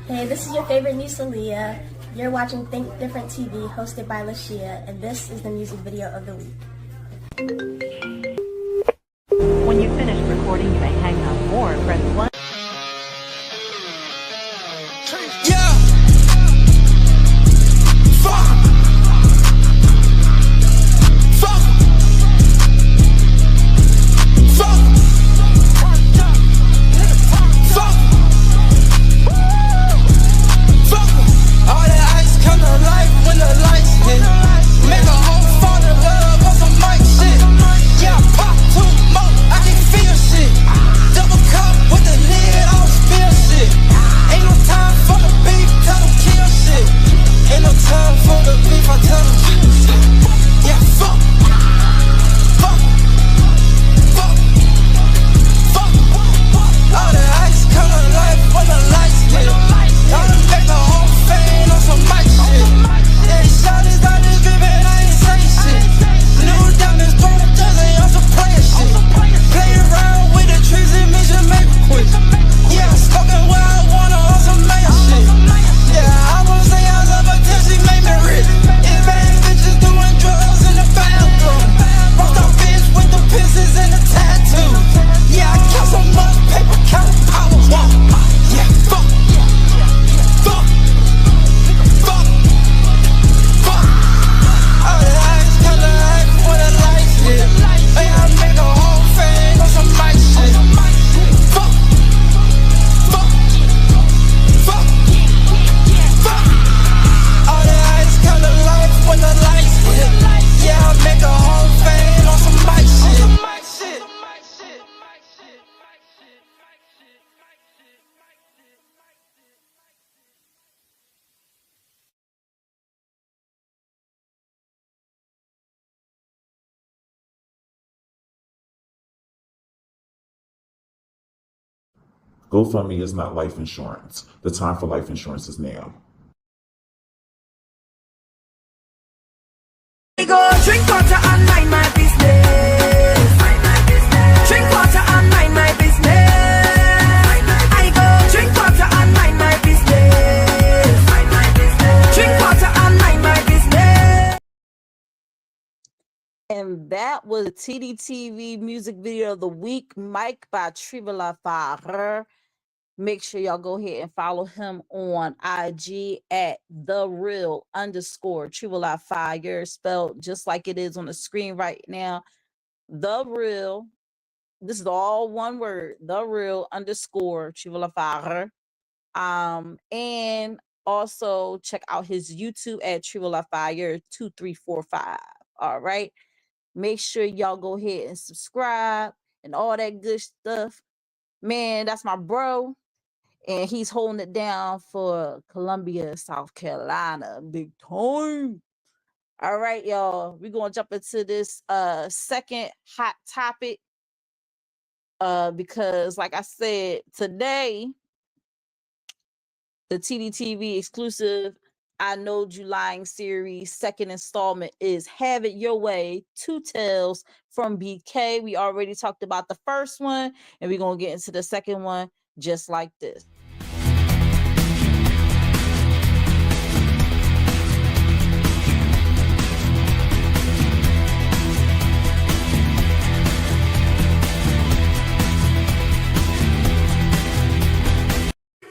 Hey, this is your favorite niece, Aaliyah. You're watching Think Different TV, hosted by Lashia, and this is the music video of the week. When you finish recording, you may hang up or press 1. Yeah. Fuck. All that ice come to life when the lights hit. Make a whole fall in love on some mic shit. Yeah, pop 2 more, I can feel shit. Double cup with the GoFundMe is not life insurance. The time for life insurance is now. I go drink water and mind my business. Drink water and mind my business. I go drink water and mind my business. Drink water and mind my business. And that was TDTV music video of the week, Mike by Trivia Fire. Make sure y'all go ahead and follow him on IG at @TheReal_Trivia Fire, spelled just like it is on the screen right now. The Real. This is all one word. @TheReal_Trivia Fire. And also check out his YouTube at Trivia Fire 2345. All right. Make sure y'all go ahead and subscribe and all that good stuff. Man, that's my bro. And he's holding it down for Columbia, South Carolina. Big time. All right, y'all. We're going to jump into this second hot topic. Because, like I said, today, the TDTV exclusive I Know You Lying series second installment is Have It Your Way, Two Tales from BK. We already talked about the first one, and we're going to get into the second one just like this.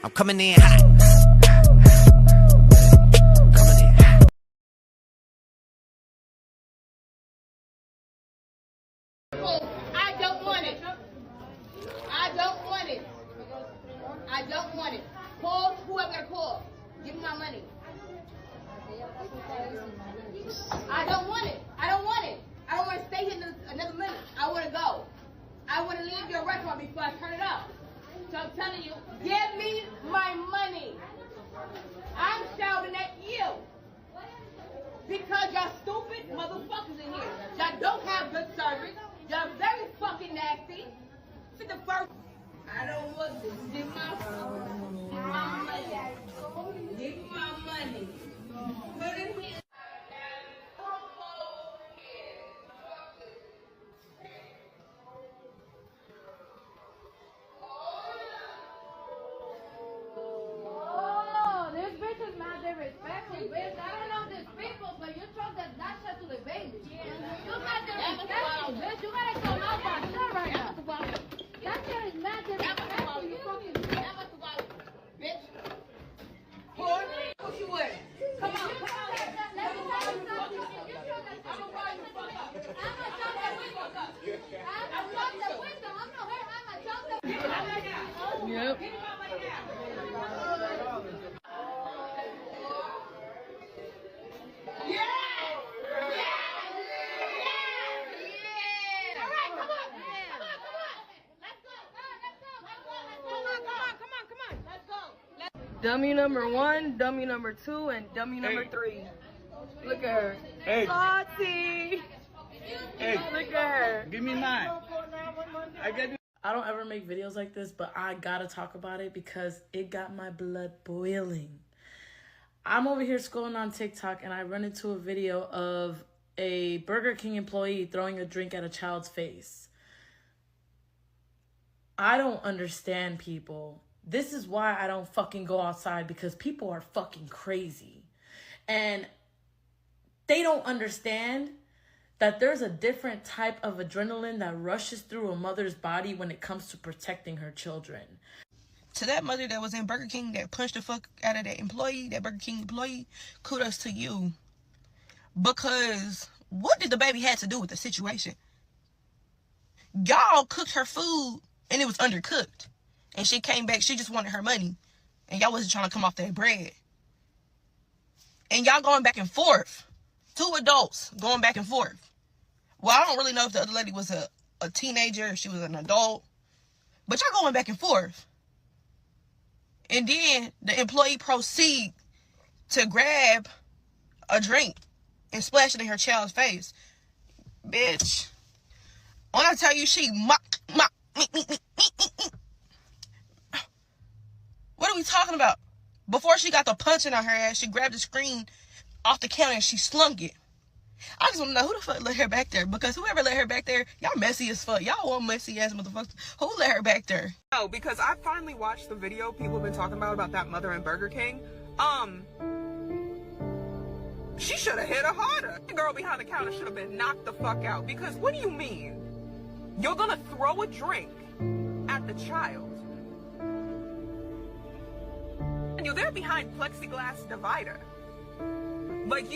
I'm coming in hot. I don't want it. I don't want it. I don't want it. Call whoever to call. Give me my money. I don't want it. I don't want it. I don't want to stay here another minute. I want to go. I want to leave your restaurant before I turn it up. So I'm telling you, give me my money. I'm shouting at you. Because y'all stupid motherfuckers in here. Y'all don't have good service. Y'all very fucking nasty. To the first. I don't want this. Give my money. Give my money. Put it here. Oh, this bitch is mad disrespectful, bitch. I don't know these people, but you told that shit to the baby. You mad disrespectful, bitch. You gotta come out that shit right now. That shit is mad disrespectful, you fucking bitch. What you with? Come on, come on. Let me tell you something. You told that shit. I'm gonna jump the window. I'm gonna jump the window. I'm not hurt. I'm gonna jump the window. Yep. Dummy number 1, dummy number 2, and dummy number 3. Look at her. Hey. Salty. Hey. Look at her. Give me mine. I don't ever make videos like this, but I gotta talk about it because it got my blood boiling. I'm over here scrolling on TikTok and I run into a video of a Burger King employee throwing a drink at a child's face. I don't understand people. This is why I don't fucking go outside, because people are fucking crazy. And they don't understand that there's a different type of adrenaline that rushes through a mother's body when it comes to protecting her children. To that mother that was in Burger King that punched the fuck out of that employee, that Burger King employee, kudos to you. Because what did the baby have to do with the situation? Y'all cooked her food and it was undercooked. And she came back, she just wanted her money. And y'all wasn't trying to come off that bread. And y'all going back and forth. 2 adults going back and forth. Well, I don't really know if the other lady was a teenager, if she was an adult. But y'all going back and forth. And then the employee proceed to grab a drink and splash it in her child's face. Bitch. When I tell you she are we talking about? Before she got the punching on her ass, she grabbed the screen off the counter and she slung it. I just want to know who the fuck let her back there, because whoever let her back there, y'all messy as fuck. Y'all want messy ass motherfuckers. Who let her back there? No, because I finally watched the video people have been talking about that mother in Burger King. She should have hit her harder. The girl behind the counter should have been knocked the fuck out, because what do you mean? You're gonna throw a drink at the child and you're there behind plexiglass divider. Like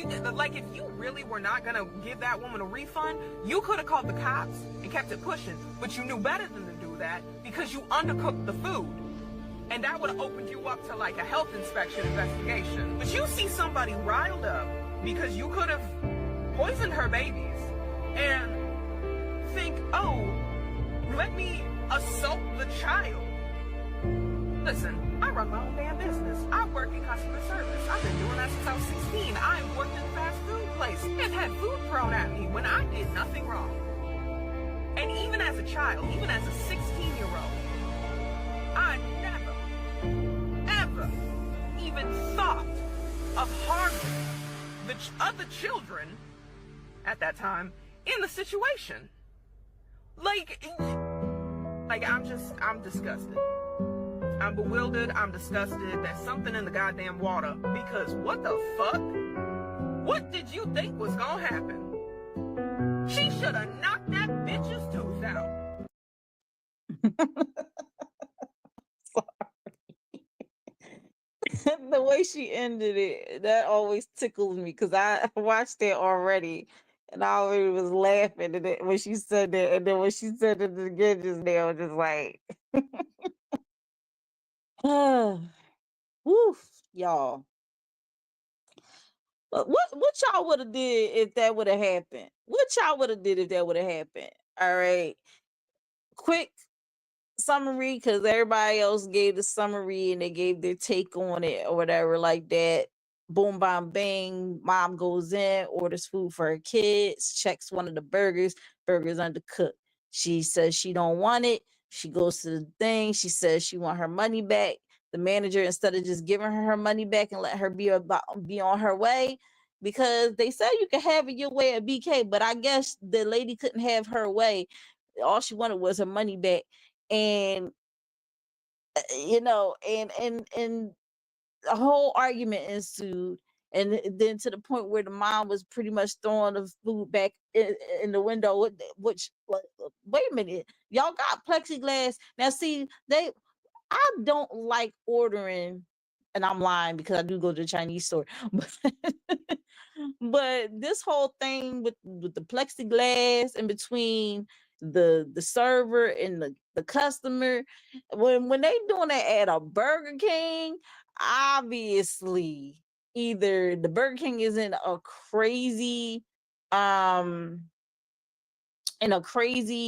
if you really were not gonna give that woman a refund, you could have called the cops and kept it pushing. But you knew better than to do that because you undercooked the food, and that would have opened you up to like a health inspection investigation. But you see somebody riled up because you could have poisoned her babies and think, oh, let me assault the child. Listen, I run my own damn business. I work in customer service. I've been doing that since I was 16. I've worked in a fast food place. I've had food thrown at me when I did nothing wrong. And even as a child, even as a 16-year-old, I never, ever even thought of harming the other children at that time in the situation. Like I'm disgusted. I'm bewildered, I'm disgusted. There's something in the goddamn water, because what the fuck? What did you think was gonna happen? She should have knocked that bitch's tooth out. The way she ended it, that always tickles me, because I watched it already and I already was laughing at it when she said that, and then when she said it again just now, I was just like woof, y'all. But what y'all would have did if that would have happened? What y'all would have did if that would have happened? All right. Quick summary, because everybody else gave the summary and they gave their take on it or whatever like that. Boom, bam, bang. Mom goes in, orders food for her kids, checks one of the burgers undercooked. She says she don't want it. She goes to the thing. She says she want her money back. The manager, instead of just giving her money back and let her be on her way, because they said you can have it your way at BK, but I guess the lady couldn't have her way. All she wanted was her money back. And and a whole argument ensued, and then to the point where the mom was pretty much throwing the food back in the window, which wait a minute, y'all got plexiglass now. See, I don't like ordering, and I'm lying because I do go to the Chinese store, but this whole thing with the plexiglass in between the server and the customer, when they doing that at a Burger King, obviously either the Burger King is in a crazy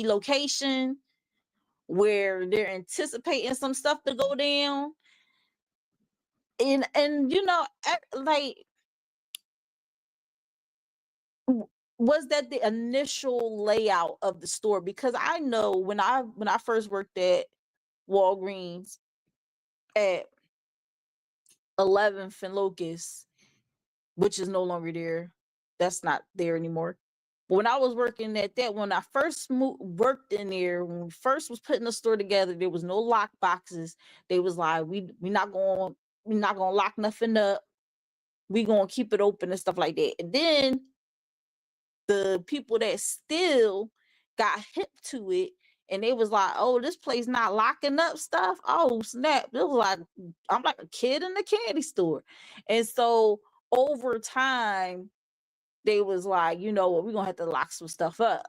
location where they're anticipating some stuff to go down, and like, was that the initial layout of the store? Because I know when I first worked at Walgreens at 11th and Locust, which is no longer there, that's not there anymore. But when I was working at that, when I first worked in there, when we first was putting the store together, there was no lock boxes. They was like, we not gonna lock nothing up. We gonna keep it open and stuff like that. And then the people that still got hip to it, and they was like, oh, this place not locking up stuff. Oh, snap. It was like, I'm like a kid in the candy store. And so over time, they was like, you know what, we're gonna have to lock some stuff up.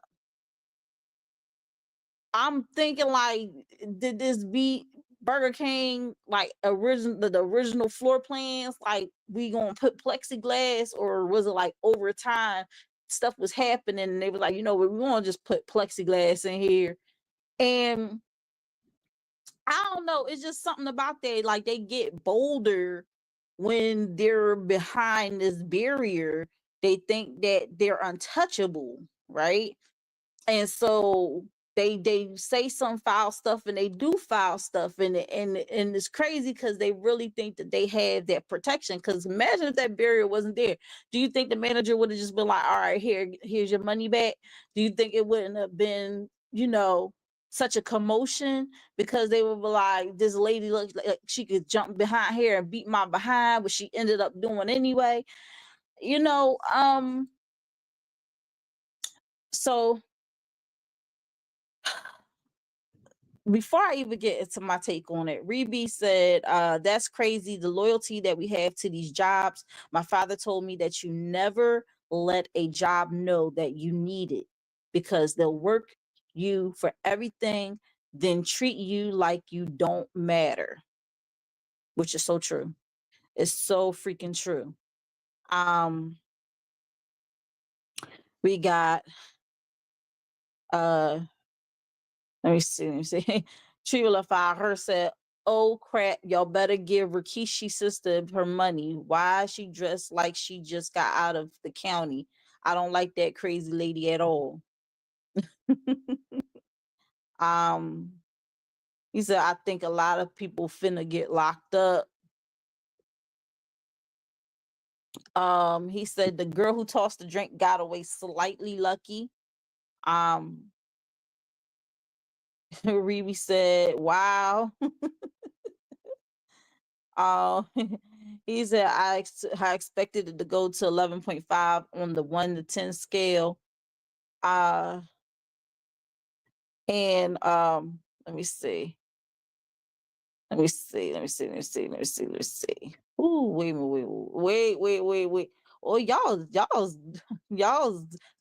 I'm thinking, like, did this be Burger King, like the original floor plans? Like, we gonna put plexiglass, or was it like over time stuff was happening and they were like, you know what, we want to just put plexiglass in here? And I don't know, it's just something about that. Like, they get bolder when they're behind this barrier. They think that they're untouchable, right? And so they say some foul stuff and they do foul stuff, and it's crazy because they really think that they have that protection. Because imagine if that barrier wasn't there. Do you think the manager would have just been like, all right, here's your money back? Do you think it wouldn't have been, such a commotion? Because they would be like, this lady looks like she could jump behind here and beat my behind, but she ended up doing anyway. So before I even get into my take on it, Rebe said, that's crazy, the loyalty that we have to these jobs. My father told me that you never let a job know that you need it, because they'll work you for everything, then treat you like you don't matter, which is so true. It's so freaking true. We got let me see. Trulify her said, oh crap, y'all better give Rikishi sister her money. Why is she dressed like she just got out of the county? I don't like that crazy lady at all. He said, I think a lot of people finna get locked up. He said the girl who tossed the drink got away slightly lucky. Riri said, wow. He said, I expected it to go to 11.5 on the 1 to 10 scale. And let me see. Ooh, wait. Oh, y'all's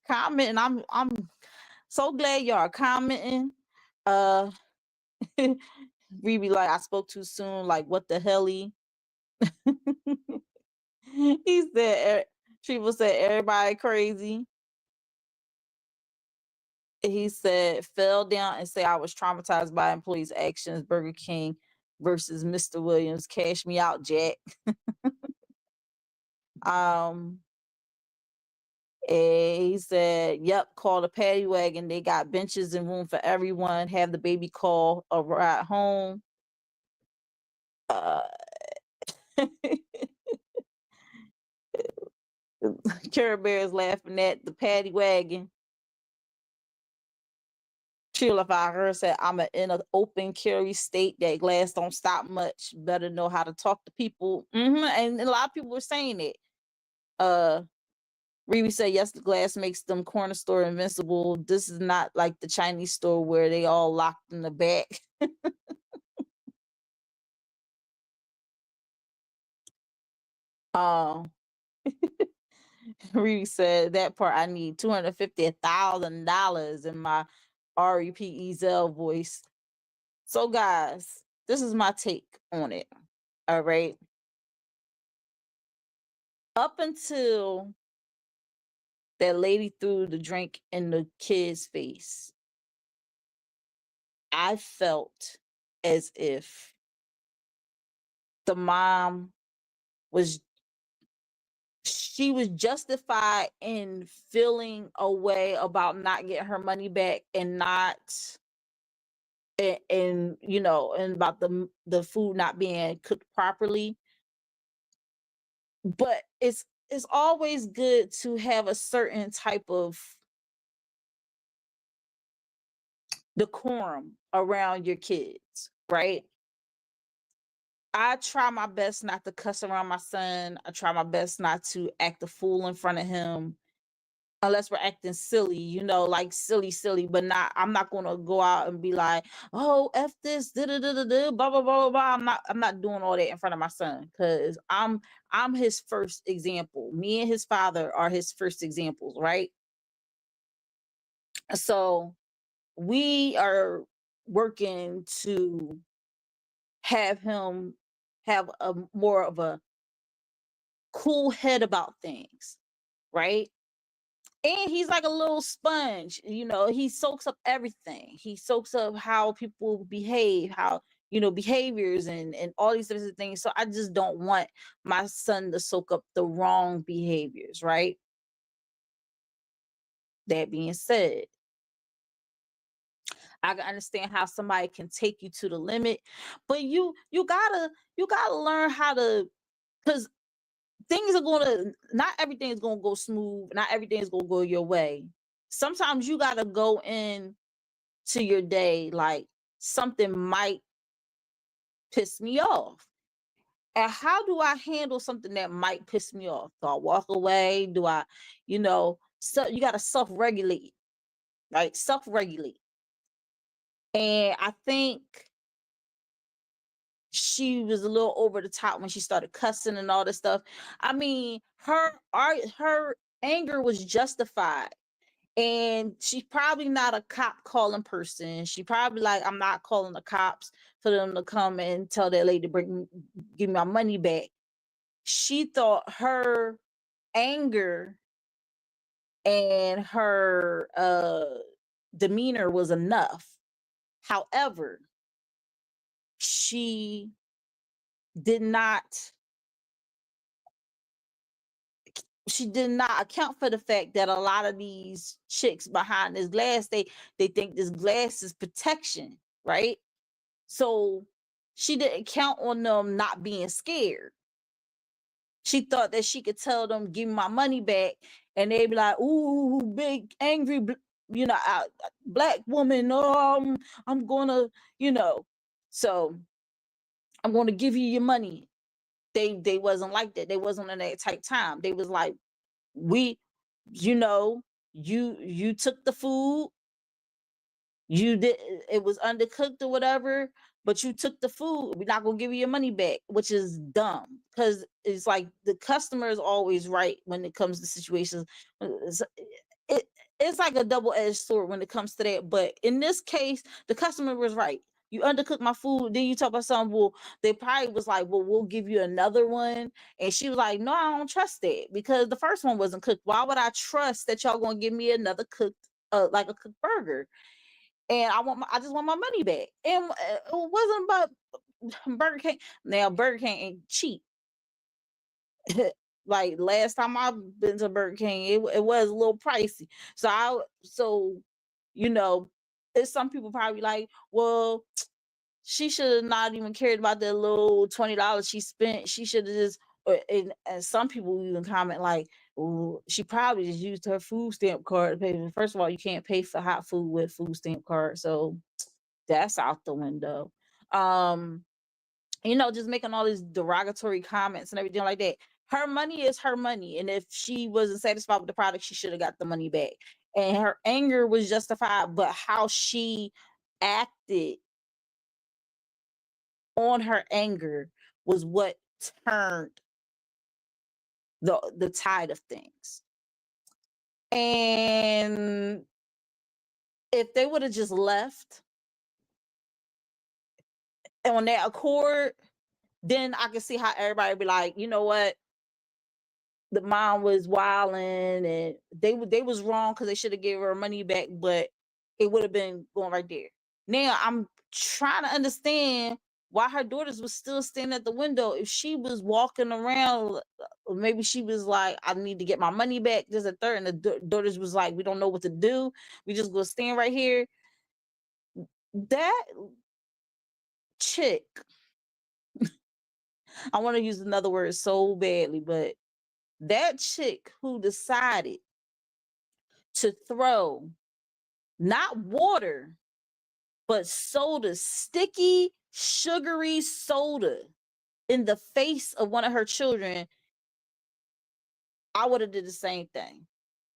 commenting. I'm so glad y'all are commenting. Riri like, I spoke too soon. Like, what the hell? He said, Triple said, everybody crazy. He said, fell down and say I was traumatized by employees' actions. Burger King versus Mr. Williams. Cash me out, Jack. And he said, yep, call the paddy wagon. They got benches and room for everyone. Have the baby call a ride home. Care Bear is laughing at the paddy wagon. Trulify her said, I'm in an open carry state. That glass don't stop much. Better know how to talk to people. And a lot of people were saying it. Riri said, yes, the glass makes them corner store invincible. This is not like the Chinese store where they all locked in the back. Riri said, that part I need $250,000 in my REPEZL voice. So guys, this is my take on it. All right. Up until that lady threw the drink in the kid's face, I felt as if the mom was justified in feeling a way about not getting her money back and not and about the food not being cooked properly. But it's always good to have a certain type of decorum around your kids, right? I try my best not to cuss around my son. I try my best not to act a fool in front of him, unless we're acting silly, like silly, but I'm not gonna go out and be like, oh, F this, blah, blah, blah, blah. I'm not doing all that in front of my son, because I'm his first example. Me and his father are his first examples, right? So we are working to have him have a more of a cool head about things, right? And he's like a little sponge, he soaks up everything. He soaks up how people behave, how, behaviors and all these different things. So I just don't want my son to soak up the wrong behaviors, right? That being said, I can understand how somebody can take you to the limit, but you gotta learn how to, because things are gonna, not everything is gonna go smooth, not everything is gonna go your way. Sometimes you gotta go in to your day like something might piss me off. And how do I handle something that might piss me off? Do I walk away? Do I, so you gotta self-regulate, right? Self-regulate. And I think she was a little over the top when she started cussing and all this stuff. I mean, her anger was justified. And she's probably not a cop calling person. She probably like, I'm not calling the cops for them to come and tell that lady to give me my money back. She thought her anger and her demeanor was enough. However, she did not account for the fact that a lot of these chicks behind this glass, they think this glass is protection, right? So she didn't count on them not being scared. She thought that she could tell them, give me my money back, and they'd be like, ooh, big angry black woman, I'm gonna, so I'm gonna give you your money. They wasn't like that. They wasn't in that type time. They was like, we, you took the food, you did, it was undercooked or whatever, but you took the food, we're not gonna give you your money back, which is dumb, because it's like the customer is always right when it comes to situations. It's like a double-edged sword when it comes to that, but in this case the customer was right. You undercooked my food, then you talk about something. Well, they probably was like, well, we'll give you another one, and she was like, no, I don't trust that, because the first one wasn't cooked. Why would I trust that y'all gonna give me another cooked, like a cooked burger? And I just want my money back. And it wasn't about Burger King. Now Burger King ain't cheap. Like last time I've been to Burger King, it was a little pricey. So it's some people probably like, well, she should have not even cared about that little $20 she spent. She should have just, and some people even comment like, ooh, she probably just used her food stamp card to pay. First of all, you can't pay for hot food with food stamp card, so that's out the window. Just making all these derogatory comments and everything like that. Her money is her money, and if she wasn't satisfied with the product, she should have got the money back. And her anger was justified, but how she acted on her anger was what turned the tide of things. And if they would have just left on that accord, then I can see how everybody be like, you know what, the mom was wilding and they was wrong because they should have gave her money back, but it would have been going right there. Now I'm trying to understand why her daughters was still standing at the window. If she was walking around, maybe she was like, I need to get my money back, there's a third, and the daughters was like, we don't know what to do, we just gonna stand right here. That chick, I want to use another word so badly, but that chick who decided to throw not water, but soda, sticky, sugary soda in the face of one of her children, I would have did the same thing.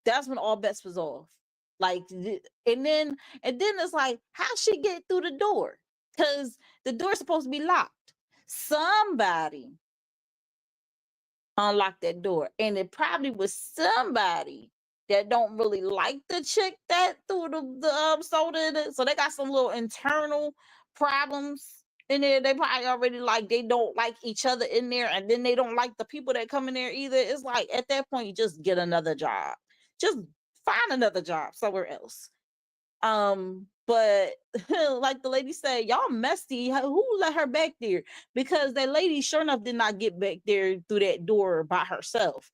That's when all bets was off. Like, and then it's like, how she get through the door? Because the door's supposed to be locked. Somebody unlocked that door, and it probably was somebody that don't really like the chick that threw the soda in it. So they got some little internal problems in there. They probably already like, they don't like each other in there, and then they don't like the people that come in there either. It's like, at that point, you just get another job. Just find another job somewhere else. But like the lady said, y'all messy. Who let her back there? Because that lady sure enough did not get back there through that door by herself.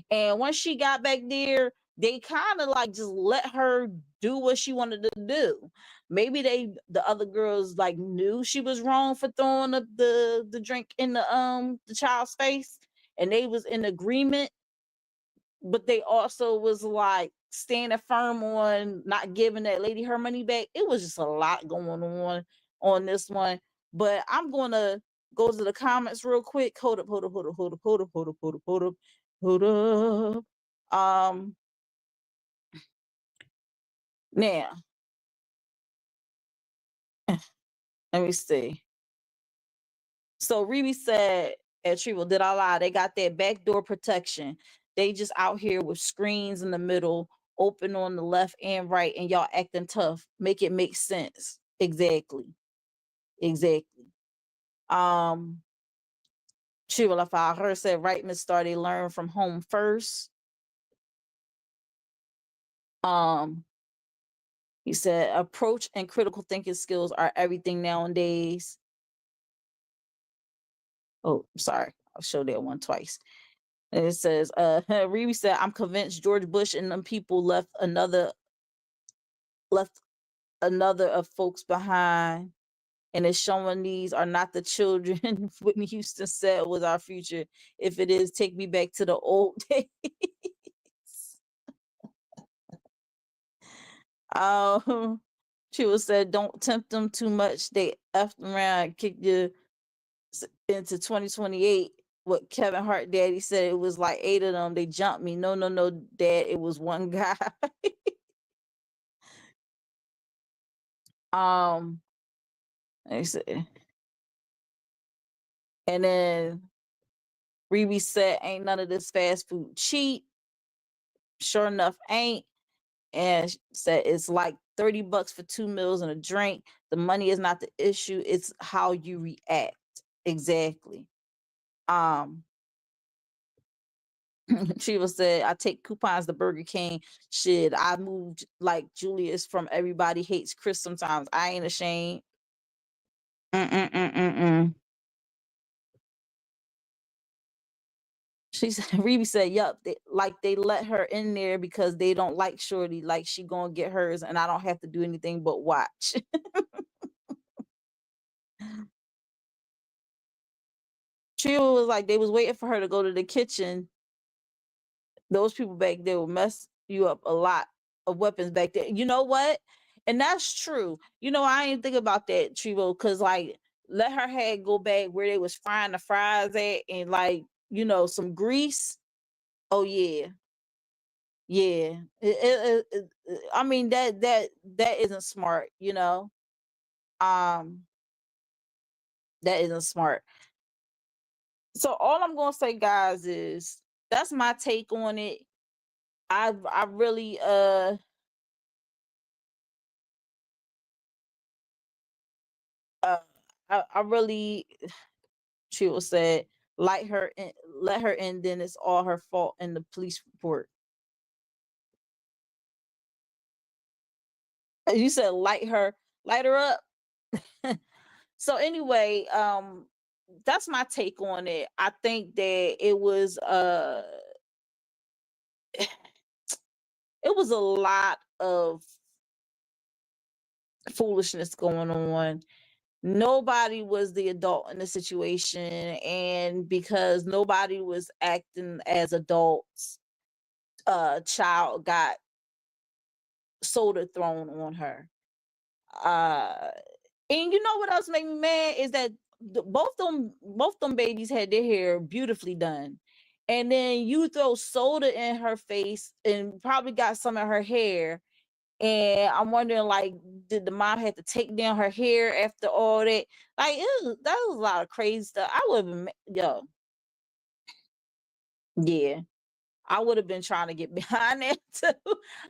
And once she got back there, they kind of like just let her do what she wanted to do. maybe the other girls like knew she was wrong for throwing the drink in the child's face, and they was in agreement, but they also was like standing firm on not giving that lady her money back. It was just a lot going on this one. But I'm gonna go to the comments real quick. Hold up, hold up, hold up, hold up, hold up, hold up, hold up, hold up, hold up. Now, let me see. So Riri said at Treeville, did I lie? They got that backdoor protection. They just out here with screens in the middle, open on the left and right, and y'all acting tough. Make it make sense. Exactly. Exactly. Treeville, if I heard said right, Miss Star, they learn from home first. He said approach and critical thinking skills are everything nowadays. Oh, sorry. I'll show that one twice. And it says, Riri said, I'm convinced George Bush and them people left another of folks behind. And it's showing these are not the children Whitney Houston said was our future. If it is, take me back to the old days. She was said, don't tempt them too much. They effed around, kicked you into 2028. What Kevin Hart daddy said, it was like 8 of them. They jumped me. No, dad, it was one guy. Let me see. And then Riri said, ain't none of this fast food cheap. Sure enough, ain't. And said it's like $30 for 2 meals and a drink. The money is not the issue, it's how you react. Exactly. Shiva said, I take coupons to Burger King. Shit, I moved like Julius from Everybody Hates Chris sometimes. I ain't ashamed. She said, Riri said, yup, they let her in there because they don't like Shorty. Like she gonna get hers and I don't have to do anything but watch. She was like, they was waiting for her to go to the kitchen. Those people back there will mess you up a lot of weapons back there. You know what? And that's true. You know, I ain't think about that, Trevo, because like let her head go back where they was frying the fries at and like, you know, some grease. Oh yeah. Yeah. I mean that isn't smart, you know. That isn't smart. So all I'm gonna say, guys, is that's my take on it. I really I really, she was said, light her in, let her in, then it's all her fault in the police report. You said light her up. So anyway, that's my take on it. I think that it was it was a lot of foolishness going on. Nobody was the adult in the situation, and because nobody was acting as adults, child got soda thrown on her. And you know what else made me mad is that both them babies had their hair beautifully done, and then you throw soda in her face and probably got some in her hair. And I'm wondering, like, did the mom have to take down her hair after all that? Like, that was a lot of crazy stuff. I would have been, yo, yeah, I would have been trying to get behind that too.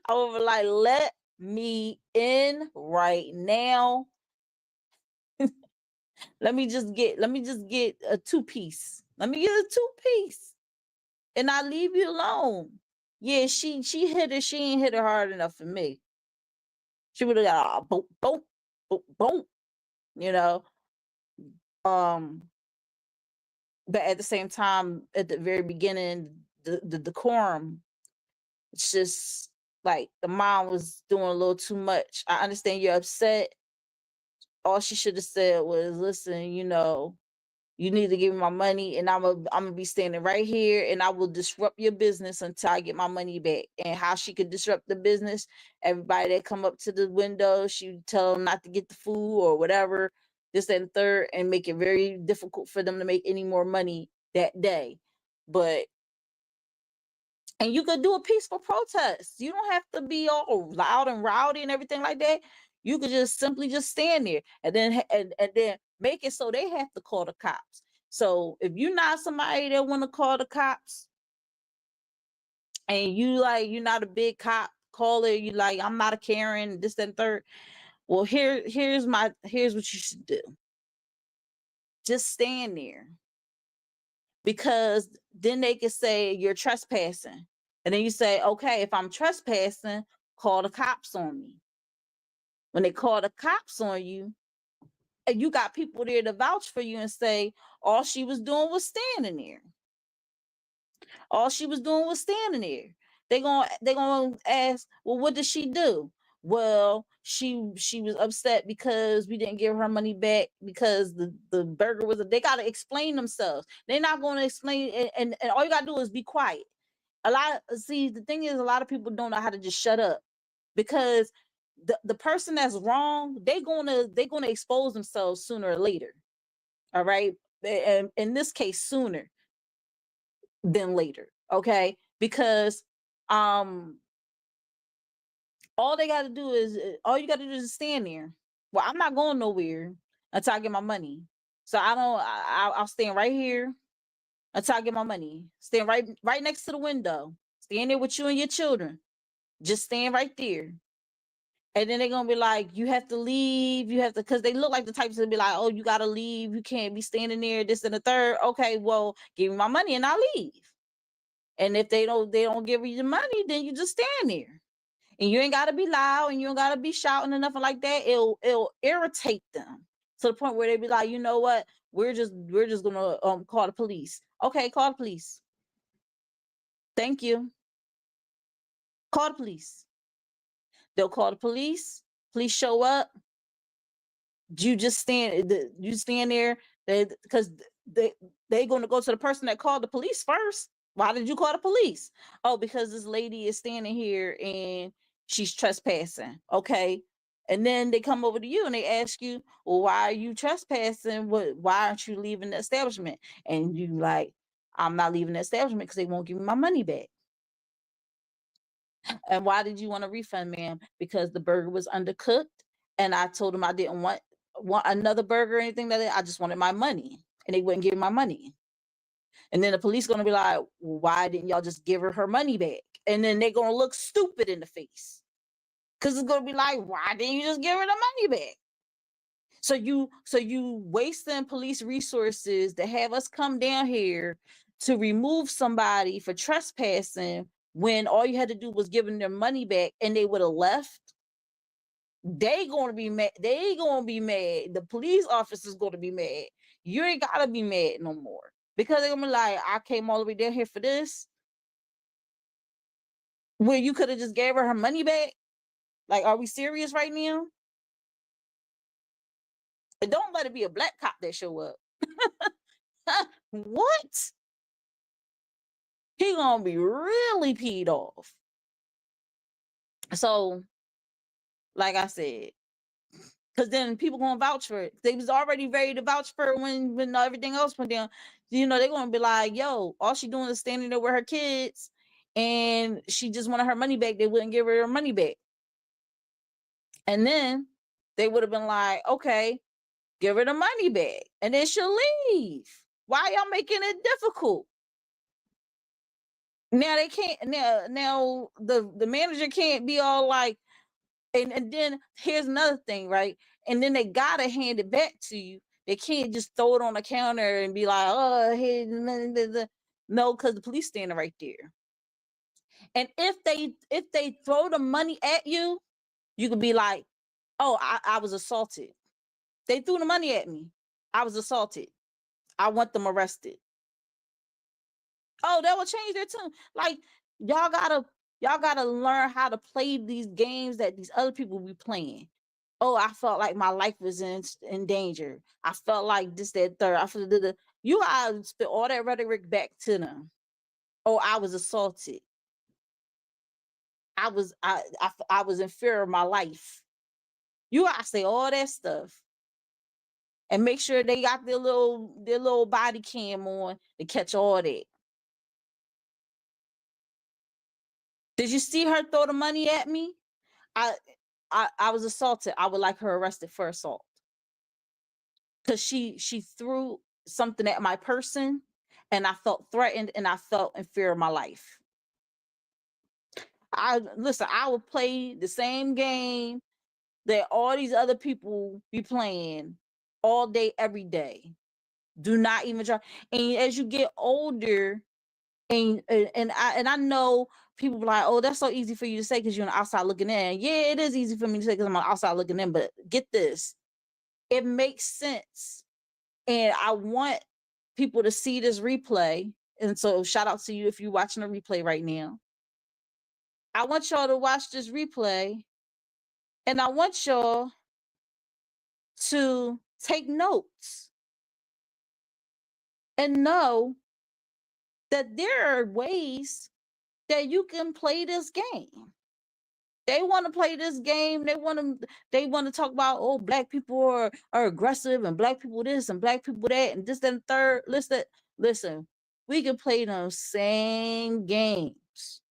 I would have like, let me in right now. Let me just get a 2-piece. Let me get a 2-piece. And I leave you alone. Yeah, she hit her, she ain't hit her hard enough for me. She would have got a boom, boom, boom, boom, you know. But at the same time, at the very beginning, the decorum, it's just like the mom was doing a little too much. I understand you're upset. All she should have said was, listen, you need to give me my money, and I'm gonna be standing right here, and I will disrupt your business until I get my money back. And how she could disrupt the business, everybody that come up to the window, she would tell them not to get the food or whatever, this, that, and third, and make it very difficult for them to make any more money that day. And you could do a peaceful protest. You don't have to be all loud and rowdy and everything like that. You could just simply just stand there, and then make it so they have to call the cops. So if you're not somebody that want to call the cops, and you're not a big cop caller, you like, I'm not a Karen, this, that, and third. Well, here's what you should do. Just stand there, because then they can say you're trespassing. And then you say, okay, if I'm trespassing, call the cops on me. When they call the cops on you, and you got people there to vouch for you and say, all she was doing was standing there. All she was doing was standing there. They're gonna ask, well, what did she do? Well, she was upset because we didn't give her money back because the burger was. They gotta explain themselves. They're not gonna explain, and all you gotta do is be quiet. The thing is, a lot of people don't know how to just shut up, because the person that's wrong, they're gonna expose themselves sooner or later. All right, and in this case, sooner than later. Okay, because all you got to do is stand there. Well, I'm not going nowhere until I get my money. So I'll stand right here until I get my money. Stand right next to the window. Stand there with you and your children. Just stand right there. And then they're gonna be like, you have to leave. You have to, because they look like the types that be like, oh, you gotta leave. You can't be standing there, this and the third. Okay, well, give me my money and I'll leave. And if they don't give you the money, then you just stand there. And you ain't gotta be loud, and you don't gotta be shouting or nothing like that. It'll irritate them to the point where they be like, you know what? We're just gonna call the police. Okay, call the police. Thank you. Call the police. They'll call the police. Police show up. You stand there, because they gonna go to the person that called the police first. Why did you call the police? Oh, because this lady is standing here and she's trespassing. Okay. And then they come over to you and they ask you, well, why are you trespassing? Why aren't you leaving the establishment? And you like, I'm not leaving the establishment because they won't give me my money back. And why did you want a refund, ma'am? Because the burger was undercooked, and I told them I didn't want another burger or anything like that. I just wanted my money, and they wouldn't give me my money. And then the police gonna be like, well, why didn't y'all just give her money back? And then they're gonna look stupid in the face, because it's gonna be like, why didn't you just give her the money back? So you wasting police resources to have us come down here to remove somebody for trespassing, when all you had to do was give them their money back and they would have left. They gonna be mad. The police officers gonna be mad. You ain't gotta be mad no more, because they're gonna be like, I came all the way down here for this, where you could have just gave her money back. Like, are we serious right now? And don't let it be a black cop that show up. What? He gonna be really peed off. So, like I said, because then people gonna vouch for it. They was already ready to vouch for it when everything else went down. They're gonna be like, yo, all she doing is standing there with her kids, and she just wanted her money back. They wouldn't give her her money back. And then they would have been like, okay, give her the money back, and then she'll leave. Why y'all making it difficult? Now they can't. Now the manager can't be all like, and then here's another thing, right? And then they gotta hand it back to you. They can't just throw it on the counter and be like, oh, hey, no, because the police standing right there. And if they throw the money at you, you could be like, oh, I was assaulted. They threw the money at me. I was assaulted. I want them arrested. Oh, that will change their tune. Like, y'all gotta Y'all gotta learn how to play these games that these other people be playing. Oh, I felt like my life was in danger. I felt like this, that, third. I feel you gotta spit all that rhetoric back to them. Oh, I was assaulted. I was in fear of my life. You gotta say all that stuff. And make sure they got their little body cam on to catch all that. Did you see her throw the money at me? I was assaulted. I would like her arrested for assault. Because she threw something at my person and I felt threatened and I felt in fear of my life. I would play the same game that all these other people be playing all day, every day. Do not even try. And as you get older, and I know people be like, oh, that's so easy for you to say because you're on the outside looking in. Yeah, it is easy for me to say because I'm on the outside looking in, but get this. It makes sense. And I want people to see this replay. And so shout out to you if you're watching a replay right now. I want y'all to watch this replay. And I want y'all to take notes and know that there are ways that you can play this game. They want to play this game. They want to talk about, oh, black people are aggressive and black people this and black people that and this and third. Listen, we can play those same games.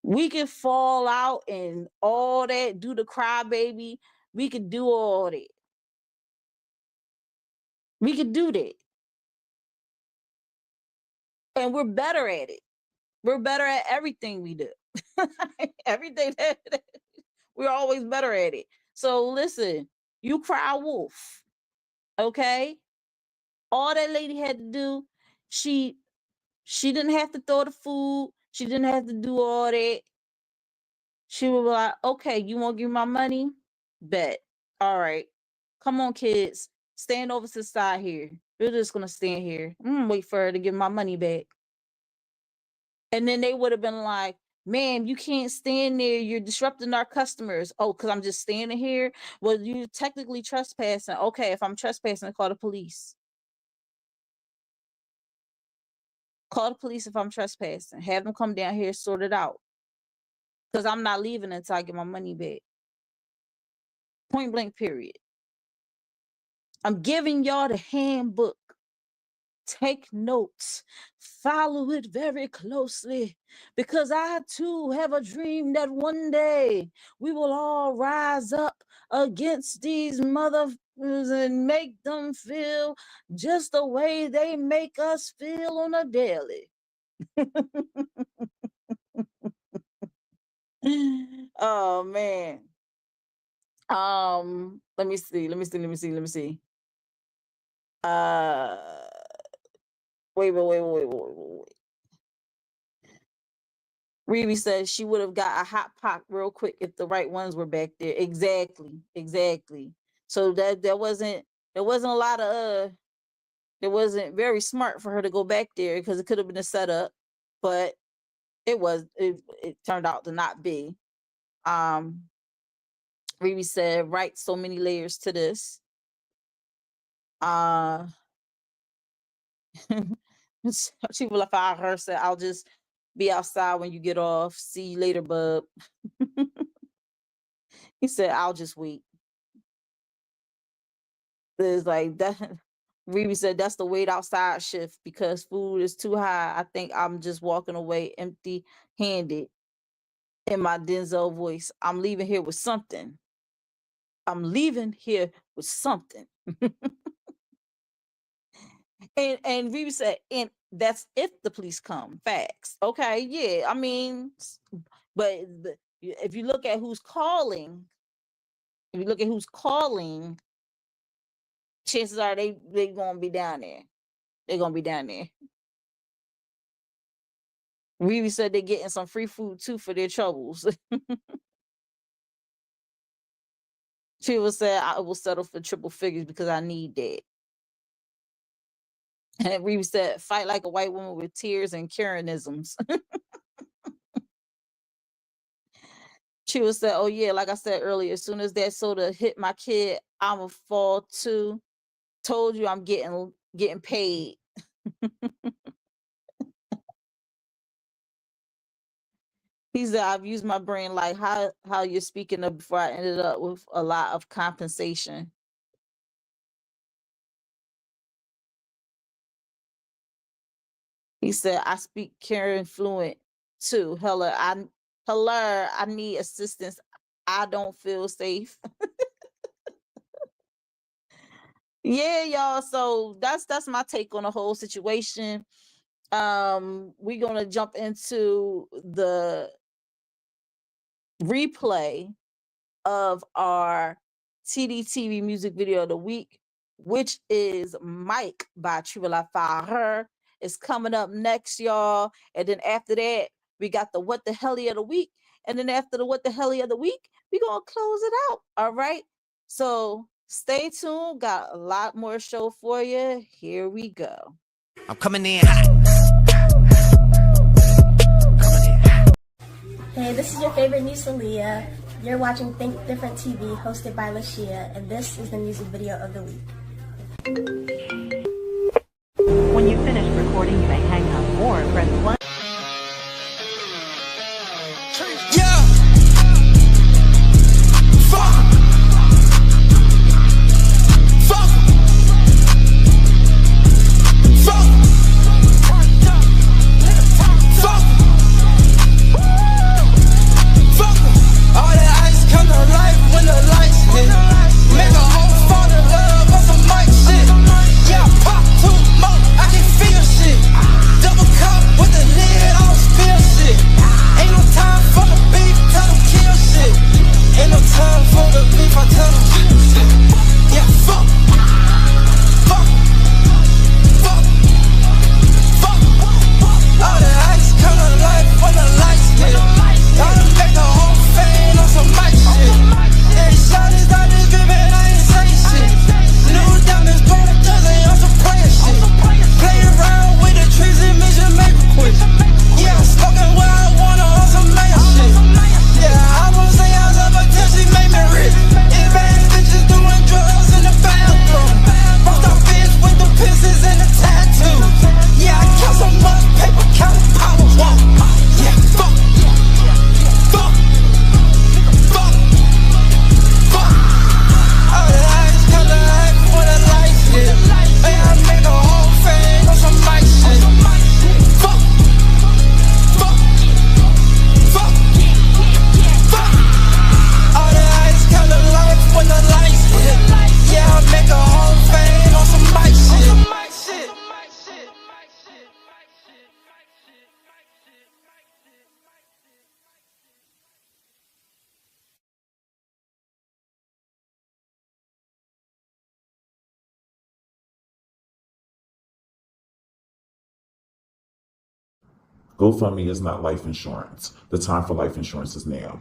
We can fall out and all that, do the crybaby. We could do all that. We could do that. And we're better at it. We're better at everything we do. Everything that we're always better at it. So listen, you cry wolf. Okay? All that lady had to do, she didn't have to throw the food. She didn't have to do all that. She was like, okay, you won't give me my money? Bet. All right. Come on, kids. Stand over to the side here. We're just gonna stand here. I'm gonna wait for her to give my money back. And then they would have been like, ma'am, you can't stand there. You're disrupting our customers. Oh, because I'm just standing here? Well, you're technically trespassing. Okay, if I'm trespassing, call the police. Call the police if I'm trespassing. Have them come down here, sort it out. Because I'm not leaving until I get my money back. Point blank, period. I'm giving y'all the handbook. Take notes. Follow it very closely. Because I too have a dream that one day we will all rise up against these motherfuckers and make them feel just the way they make us feel on a daily. Oh man. Let me see. Wait. Riri says she would have got a hot pot real quick if the right ones were back there. Exactly. So there wasn't a lot of it wasn't very smart for her to go back there because it could have been a setup, but it turned out to not be. Riri said, right, so many layers to this. She will fire her, said, I'll just be outside when you get off. See you later, bub. He said, I'll just wait. It's like that. Riri said, that's the wait outside shift because food is too high. I think I'm just walking away empty handed. In my Denzel voice, I'm leaving here with something. I'm leaving here with something. And Riri said, and that's if the police come. Facts. Okay, yeah. I mean, but if you look at who's calling, chances are they gonna be down there. They're gonna be down there. Riri said they're getting some free food too for their troubles. She will say, I will settle for triple figures because I need that. And Riri said, fight like a white woman with tears and Karenisms. She was said, "Oh yeah, like I said earlier, as soon as that soda hit my kid, I'ma fall too. Told you I'm getting paid." He said, "I've used my brain like how you're speaking of before I ended up with a lot of compensation." He said, "I speak Karen fluent too. Hello, I need assistance. I don't feel safe." Yeah, y'all. So that's my take on the whole situation. We're gonna jump into the replay of our TDTV music video of the week, which is Mike by Trivia Fire. It's coming up next, y'all. And then after that, we got the What the Helly of the Week. And then after the What the Helly of the Week, we're going to close it out. All right. So stay tuned. Got a lot more show for you. Here we go. I'm coming in hot. Hey, this is your favorite niece, Leah. You're watching Think Different TV, hosted by Lashia, and this is the music video of the week. When you finish recording, you may hang up or press 1. Yeah. Fuck. Fuck. Fuck. Fuck. Fuck. All that ice come to life when the lights hit. Make a whole fall in love on some mic shit. Yeah, pop 2 more, I can feel shit. Double cup with the lid on spill shit. Ain't no time for the beef, tell them kill shit. Ain't no time for the beef, I tell them kill shit. Yeah, fuck. Fuck. Fuck. Fuck. All that ice come to life when the lights hit. Y'all done make the whole fame on some mic shit. Yeah, shot is out this drippin', I ain't say shit. New diamonds, pour a dozen on some player shit. Play around with the trees, it makes you make a quick. Yeah, I'm smoking where I wanna on some mayor shit. Yeah, I won't say I love her till she make me rich. It's bad bitches doing drugs in the bathroom. Roast our bitch with the pieces and the tattoos. Yeah, I count so much paper, count power walk. Yeah, fuck. Fuck. Fuck. Fuck. All the lights come to life when the lights hit. Man, I make a whole fame on some mic shit. Fuck. Fuck. Fuck. Fuck. All the lights come to life when the lights hit. Yeah, I make a whole fame on some mic shit. GoFundMe is not life insurance. The time for life insurance is now.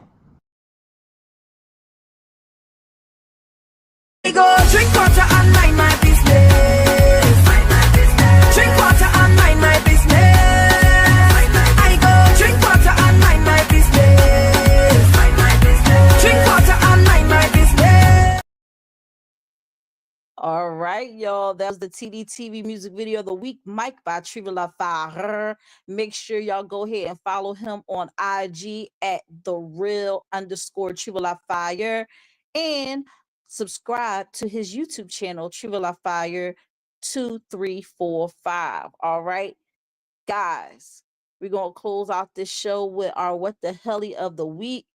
Go drink water and mind my business. Drink water and mind my business. I go drink water and mind my business. Drink water and mind my business. All right, y'all. That was the TDTV music video of the week, Mike by Trivia Fire. Make sure y'all go ahead and follow him on IG at @the_real_Trivia Fire and subscribe to his YouTube channel, Trivia Fire 2345. All right, guys, we're gonna close out this show with our What the Helly of the week.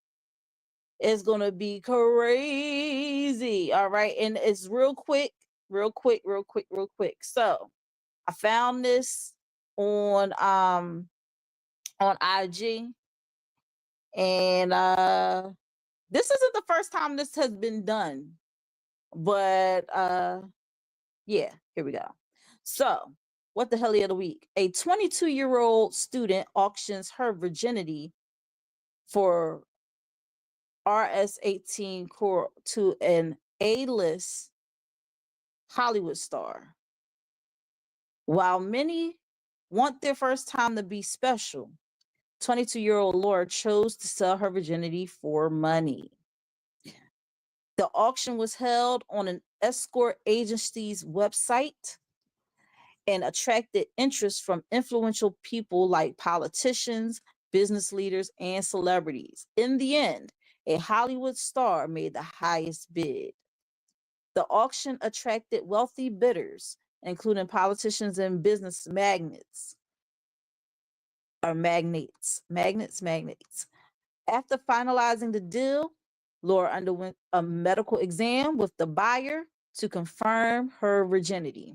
It's gonna be crazy. All right, and it's real quick. So I found this on IG, and this isn't the first time this has been done, but yeah, here we go. So, what the hell of the week? A 22-year-old student auctions her virginity for RS-18 core to an A-list Hollywood star. While many want their first time to be special, 22-year-old Laura chose to sell her virginity for money. The auction was held on an escort agency's website and attracted interest from influential people like politicians, business leaders, and celebrities. In the end, a Hollywood star made the highest bid. The auction attracted wealthy bidders, including politicians and business magnates. Or magnates. After finalizing the deal, Laura underwent a medical exam with the buyer to confirm her virginity.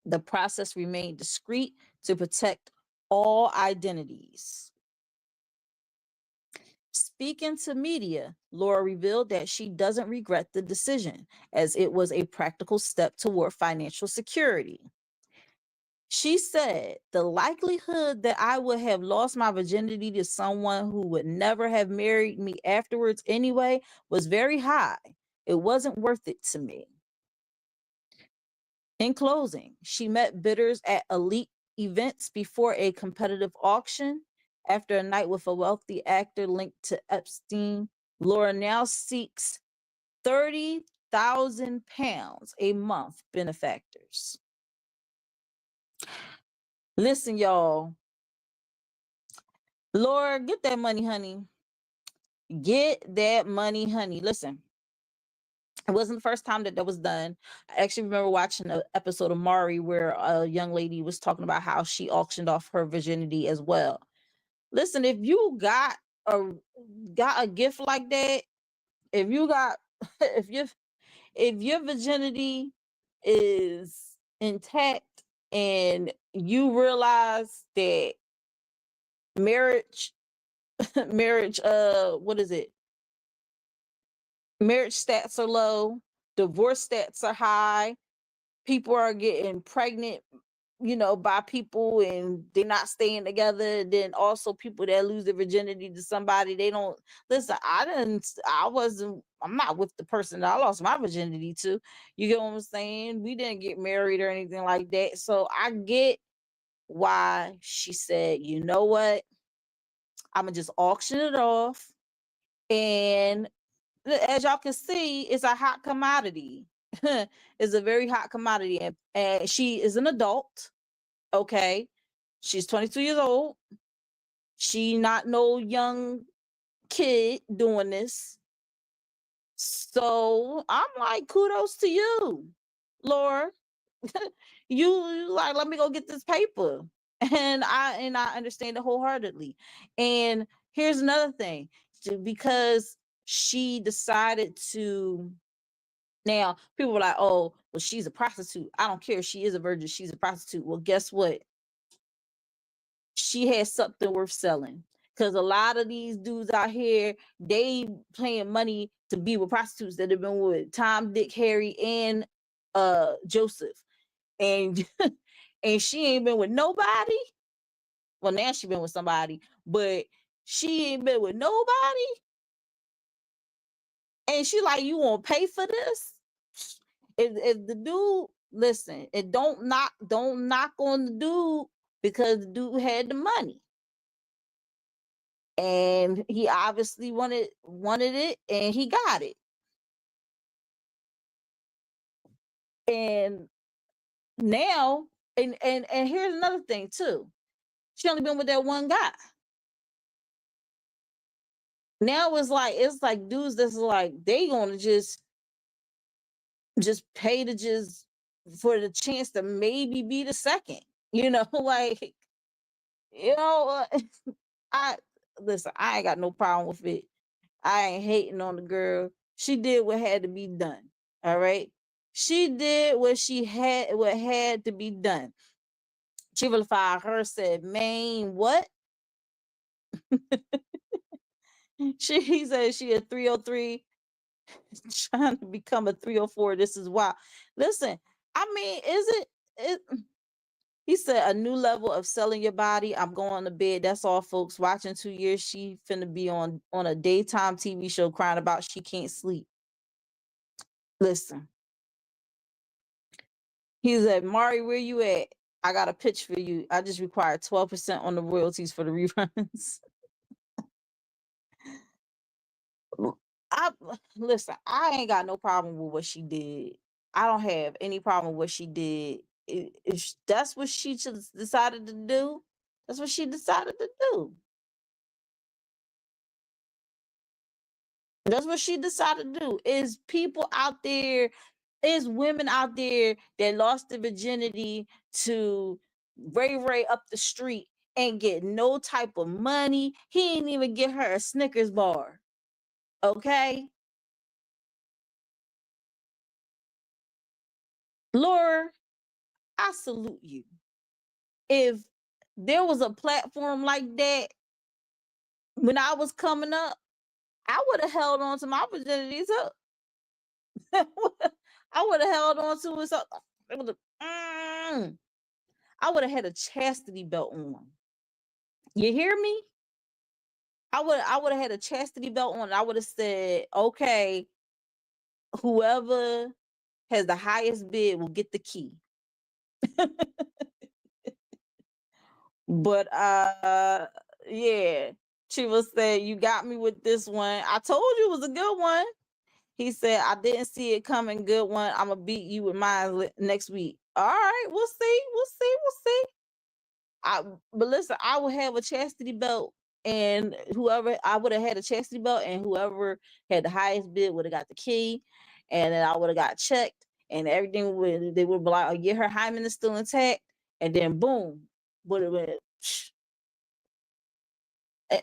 The process remained discreet to protect all identities. Speaking to media, Laura revealed that she doesn't regret the decision, as it was a practical step toward financial security. She said, the likelihood that I would have lost my virginity to someone who would never have married me afterwards anyway was very high. It wasn't worth it to me. In closing, she met bidders at elite events before a competitive auction. After a night with a wealthy actor linked to Epstein, Laura now seeks £30,000 a month benefactors. Listen, y'all. Laura, get that money, honey. Get that money, honey. Listen, it wasn't the first time that was done. I actually remember watching an episode of Maury where a young lady was talking about how she auctioned off her virginity as well. Listen, if you got a gift like that, if you got if your virginity is intact and you realize that marriage what is it? Marriage stats are low, divorce stats are high, people are getting pregnant, by people and they're not staying together. Then also people that lose their virginity to somebody, they don't listen. I'm not with the person that I lost my virginity to. You get what I'm saying? We didn't get married or anything like that. So I get why she said, you know what? I'm gonna just auction it off. And as y'all can see, it's a hot commodity. It's a very hot commodity. And she is an adult. Okay. She's 22 years old. She not no young kid doing this. So I'm like, kudos to you, Laura. you like, let me go get this paper. And I understand it wholeheartedly. And here's another thing, because she decided to. Now, people were like, oh, well, she's a prostitute. I don't care if she is a virgin, she's a prostitute. Well, guess what? She has something worth selling. Because a lot of these dudes out here, they paying money to be with prostitutes that have been with Tom, Dick, Harry, and Joseph. And and she ain't been with nobody. Well, now she been with somebody, but she ain't been with nobody. And she like, you won't pay for this? If the dude, listen, it don't knock on the dude, because the dude had the money. And he obviously wanted it, and he got it. And now, and here's another thing too. She only been with that one guy. Now it's like dudes that's like, they gonna just pay to just for the chance to maybe be the second, like, I listen, I ain't got no problem with it. I ain't hating on the girl. She did what had to be done. All right. She did what had to be done. Chivalry her said, man, what? He said she a 303 trying to become a 304. This is why. Listen, I mean, he said a new level of selling your body. I'm going to bed. That's all, folks. Watching 2 years. She finna be on a daytime TV show crying about she can't sleep. Listen. He said, Mari, where you at? I got a pitch for you. I just require 12% on the royalties for the reruns. I listen, I ain't got no problem with what she did. I don't have any problem with what she did. If that's what she just decided to do, that's what she decided to do. That's what she decided to do. Is people out there, is women out there that lost their virginity to Ray Ray up the street and get no type of money. He ain't even get her a Snickers bar. Okay? Laura, I salute you. If there was a platform like that when I was coming up, I would have held on to my virginity too. I would have held on to it. So I would have had a chastity belt on. You hear me? I would have had a chastity belt on. I would have said, okay, whoever has the highest bid will get the key. But yeah, Chiva said, you got me with this one. I told you it was a good one. He said, I didn't see it coming. Good one. I'm gonna beat you with mine next week. All right, we'll see. We'll see. But listen, I would have a chastity belt, and whoever I would have had a chastity belt, and whoever had the highest bid would have got the key, and then I would have got checked, and everything would they would be like, oh yeah, her hymen is still intact, and then boom, would have been.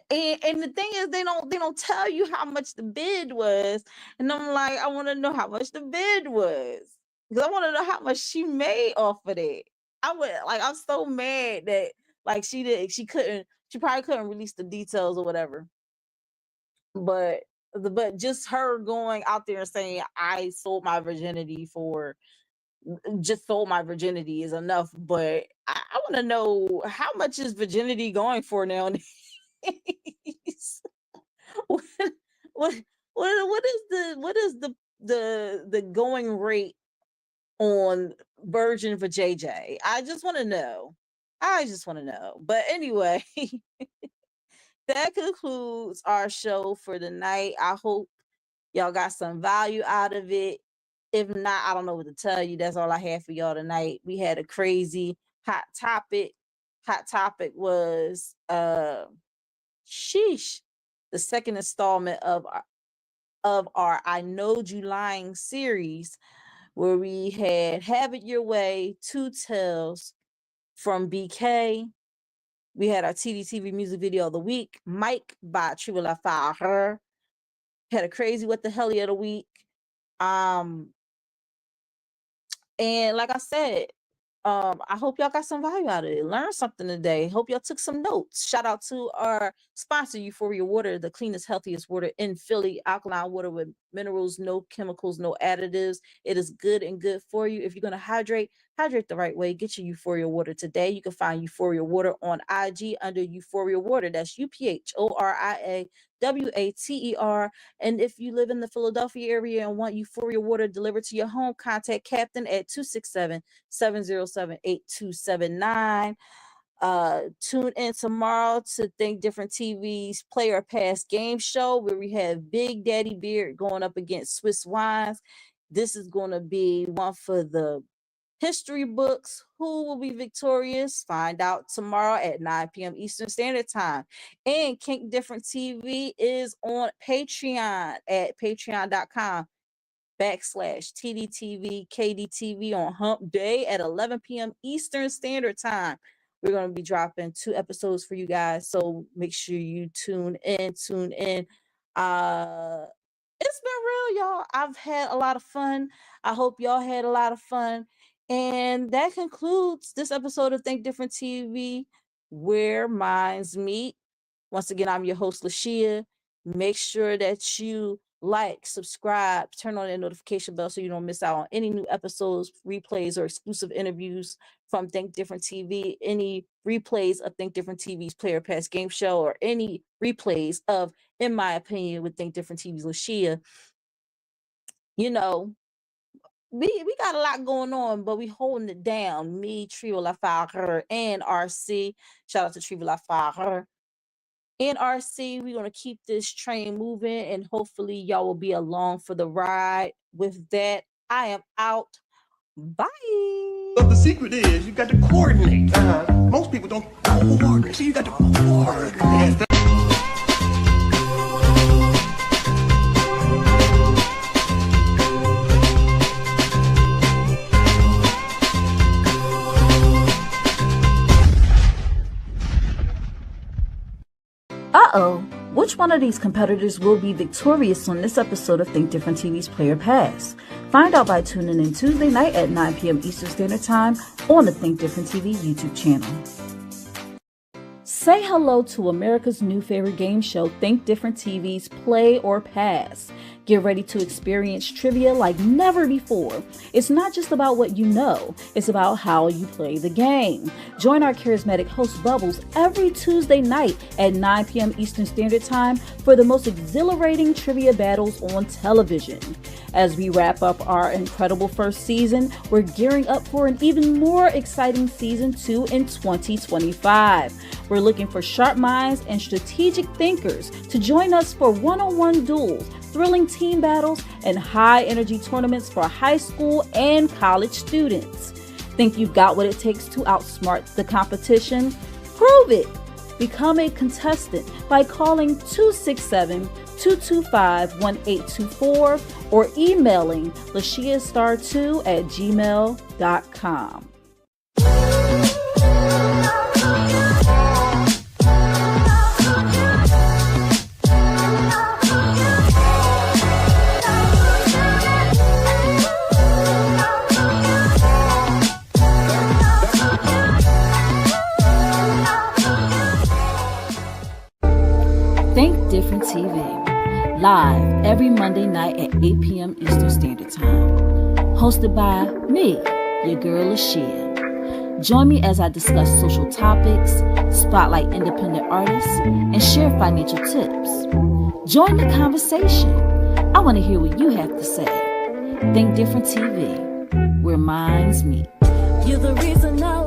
And the thing is, they don't tell you how much the bid was, and I'm like, I want to know how much the bid was because I want to know how much she made off of it. I'm so mad that like she probably couldn't release the details or whatever, but just her going out there and saying I sold my virginity for just sold my virginity is enough. But I want to know how much is virginity going for now. what, what what is the going rate on virgin for JJ? I just want to know. But anyway, that concludes our show for the night. I hope y'all got some value out of it. If not, I don't know what to tell you. That's all I have for y'all tonight. We had a crazy hot topic. Hot topic was sheesh, the second installment of our I Know You Lying series, where we had Have It Your Way, Two Tales from BK. We had our TDTV music video of the week, Mike by Triple La Fire. Had a crazy What the Hell of the week. And like I said, I hope y'all got some value out of it. Learn something today. Hope y'all took some notes. Shout out to our sponsor, Euphoria Water, the cleanest, healthiest water in Philly. Alkaline water with minerals, no chemicals, no additives. It is good and good for you. If you're going to hydrate the right way. Get your Euphoria Water today. You can find Euphoria Water on IG under Euphoria Water. That's UPHORIAWATER. And if you live in the Philadelphia area and want Euphoria Water delivered to your home, contact Captain at 267-707-8279. Tune in tomorrow to Think Different TV's Play or Pass game show, where we have Big Daddy Beard going up against Swiss Wines. This is going to be one for the history books. Who will be victorious? Find out tomorrow at 9 p.m. Eastern Standard Time. And Kink Different TV is on Patreon at patreon.com/TDTV KDTV on Hump Day at 11 p.m. Eastern Standard Time. We're going to be dropping 2 episodes for you guys, so make sure you tune in. It's been real, y'all. I've had a lot of fun. I hope y'all had a lot of fun. And that concludes this episode of Think Different TV, Where Minds Meet. Once again, I'm your host, Lashia. Make sure that you like, subscribe, turn on that notification bell so you don't miss out on any new episodes, replays, or exclusive interviews from Think Different TV, any replays of Think Different TV's Player Pass game show, or any replays of In My Opinion with Think Different TV's Lashia. You know, we got a lot going on, but we holding it down. Me, Trio La Fire, and RC. Shout out to Trio La Fire. And RC, we're gonna keep this train moving, and hopefully y'all will be along for the ride. With that, I am out. Bye. But the secret is you got to coordinate. Most people don't coordinate, so you got to coordinate. Uh-oh, which one of these competitors will be victorious on this episode of Think Different TV's Player Pass? Find out by tuning in Tuesday night at 9 p.m. Eastern Standard Time on the Think Different TV YouTube channel. Say hello to America's new favorite game show, Think Different TV's Play or Pass. Get ready to experience trivia like never before. It's not just about what you know, it's about how you play the game. Join our charismatic host Bubbles every Tuesday night at 9 p.m. Eastern Standard Time for the most exhilarating trivia battles on television. As we wrap up our incredible first season, we're gearing up for an even more exciting season 2 in 2025. We're looking for sharp minds and strategic thinkers to join us for one-on-one duels, thrilling team battles, and high-energy tournaments for high school and college students. Think you've got what it takes to outsmart the competition? Prove it! Become a contestant by calling 267-225-1824 or emailing lashiastar2@gmail.com. Think Different TV, live every Monday night at 8 p.m. Eastern Standard Time. Hosted by me, your girl Lashia. Join me as I discuss social topics, spotlight independent artists, and share financial tips. Join the conversation. I want to hear what you have to say. Think Different TV, where minds meet. You're the reason I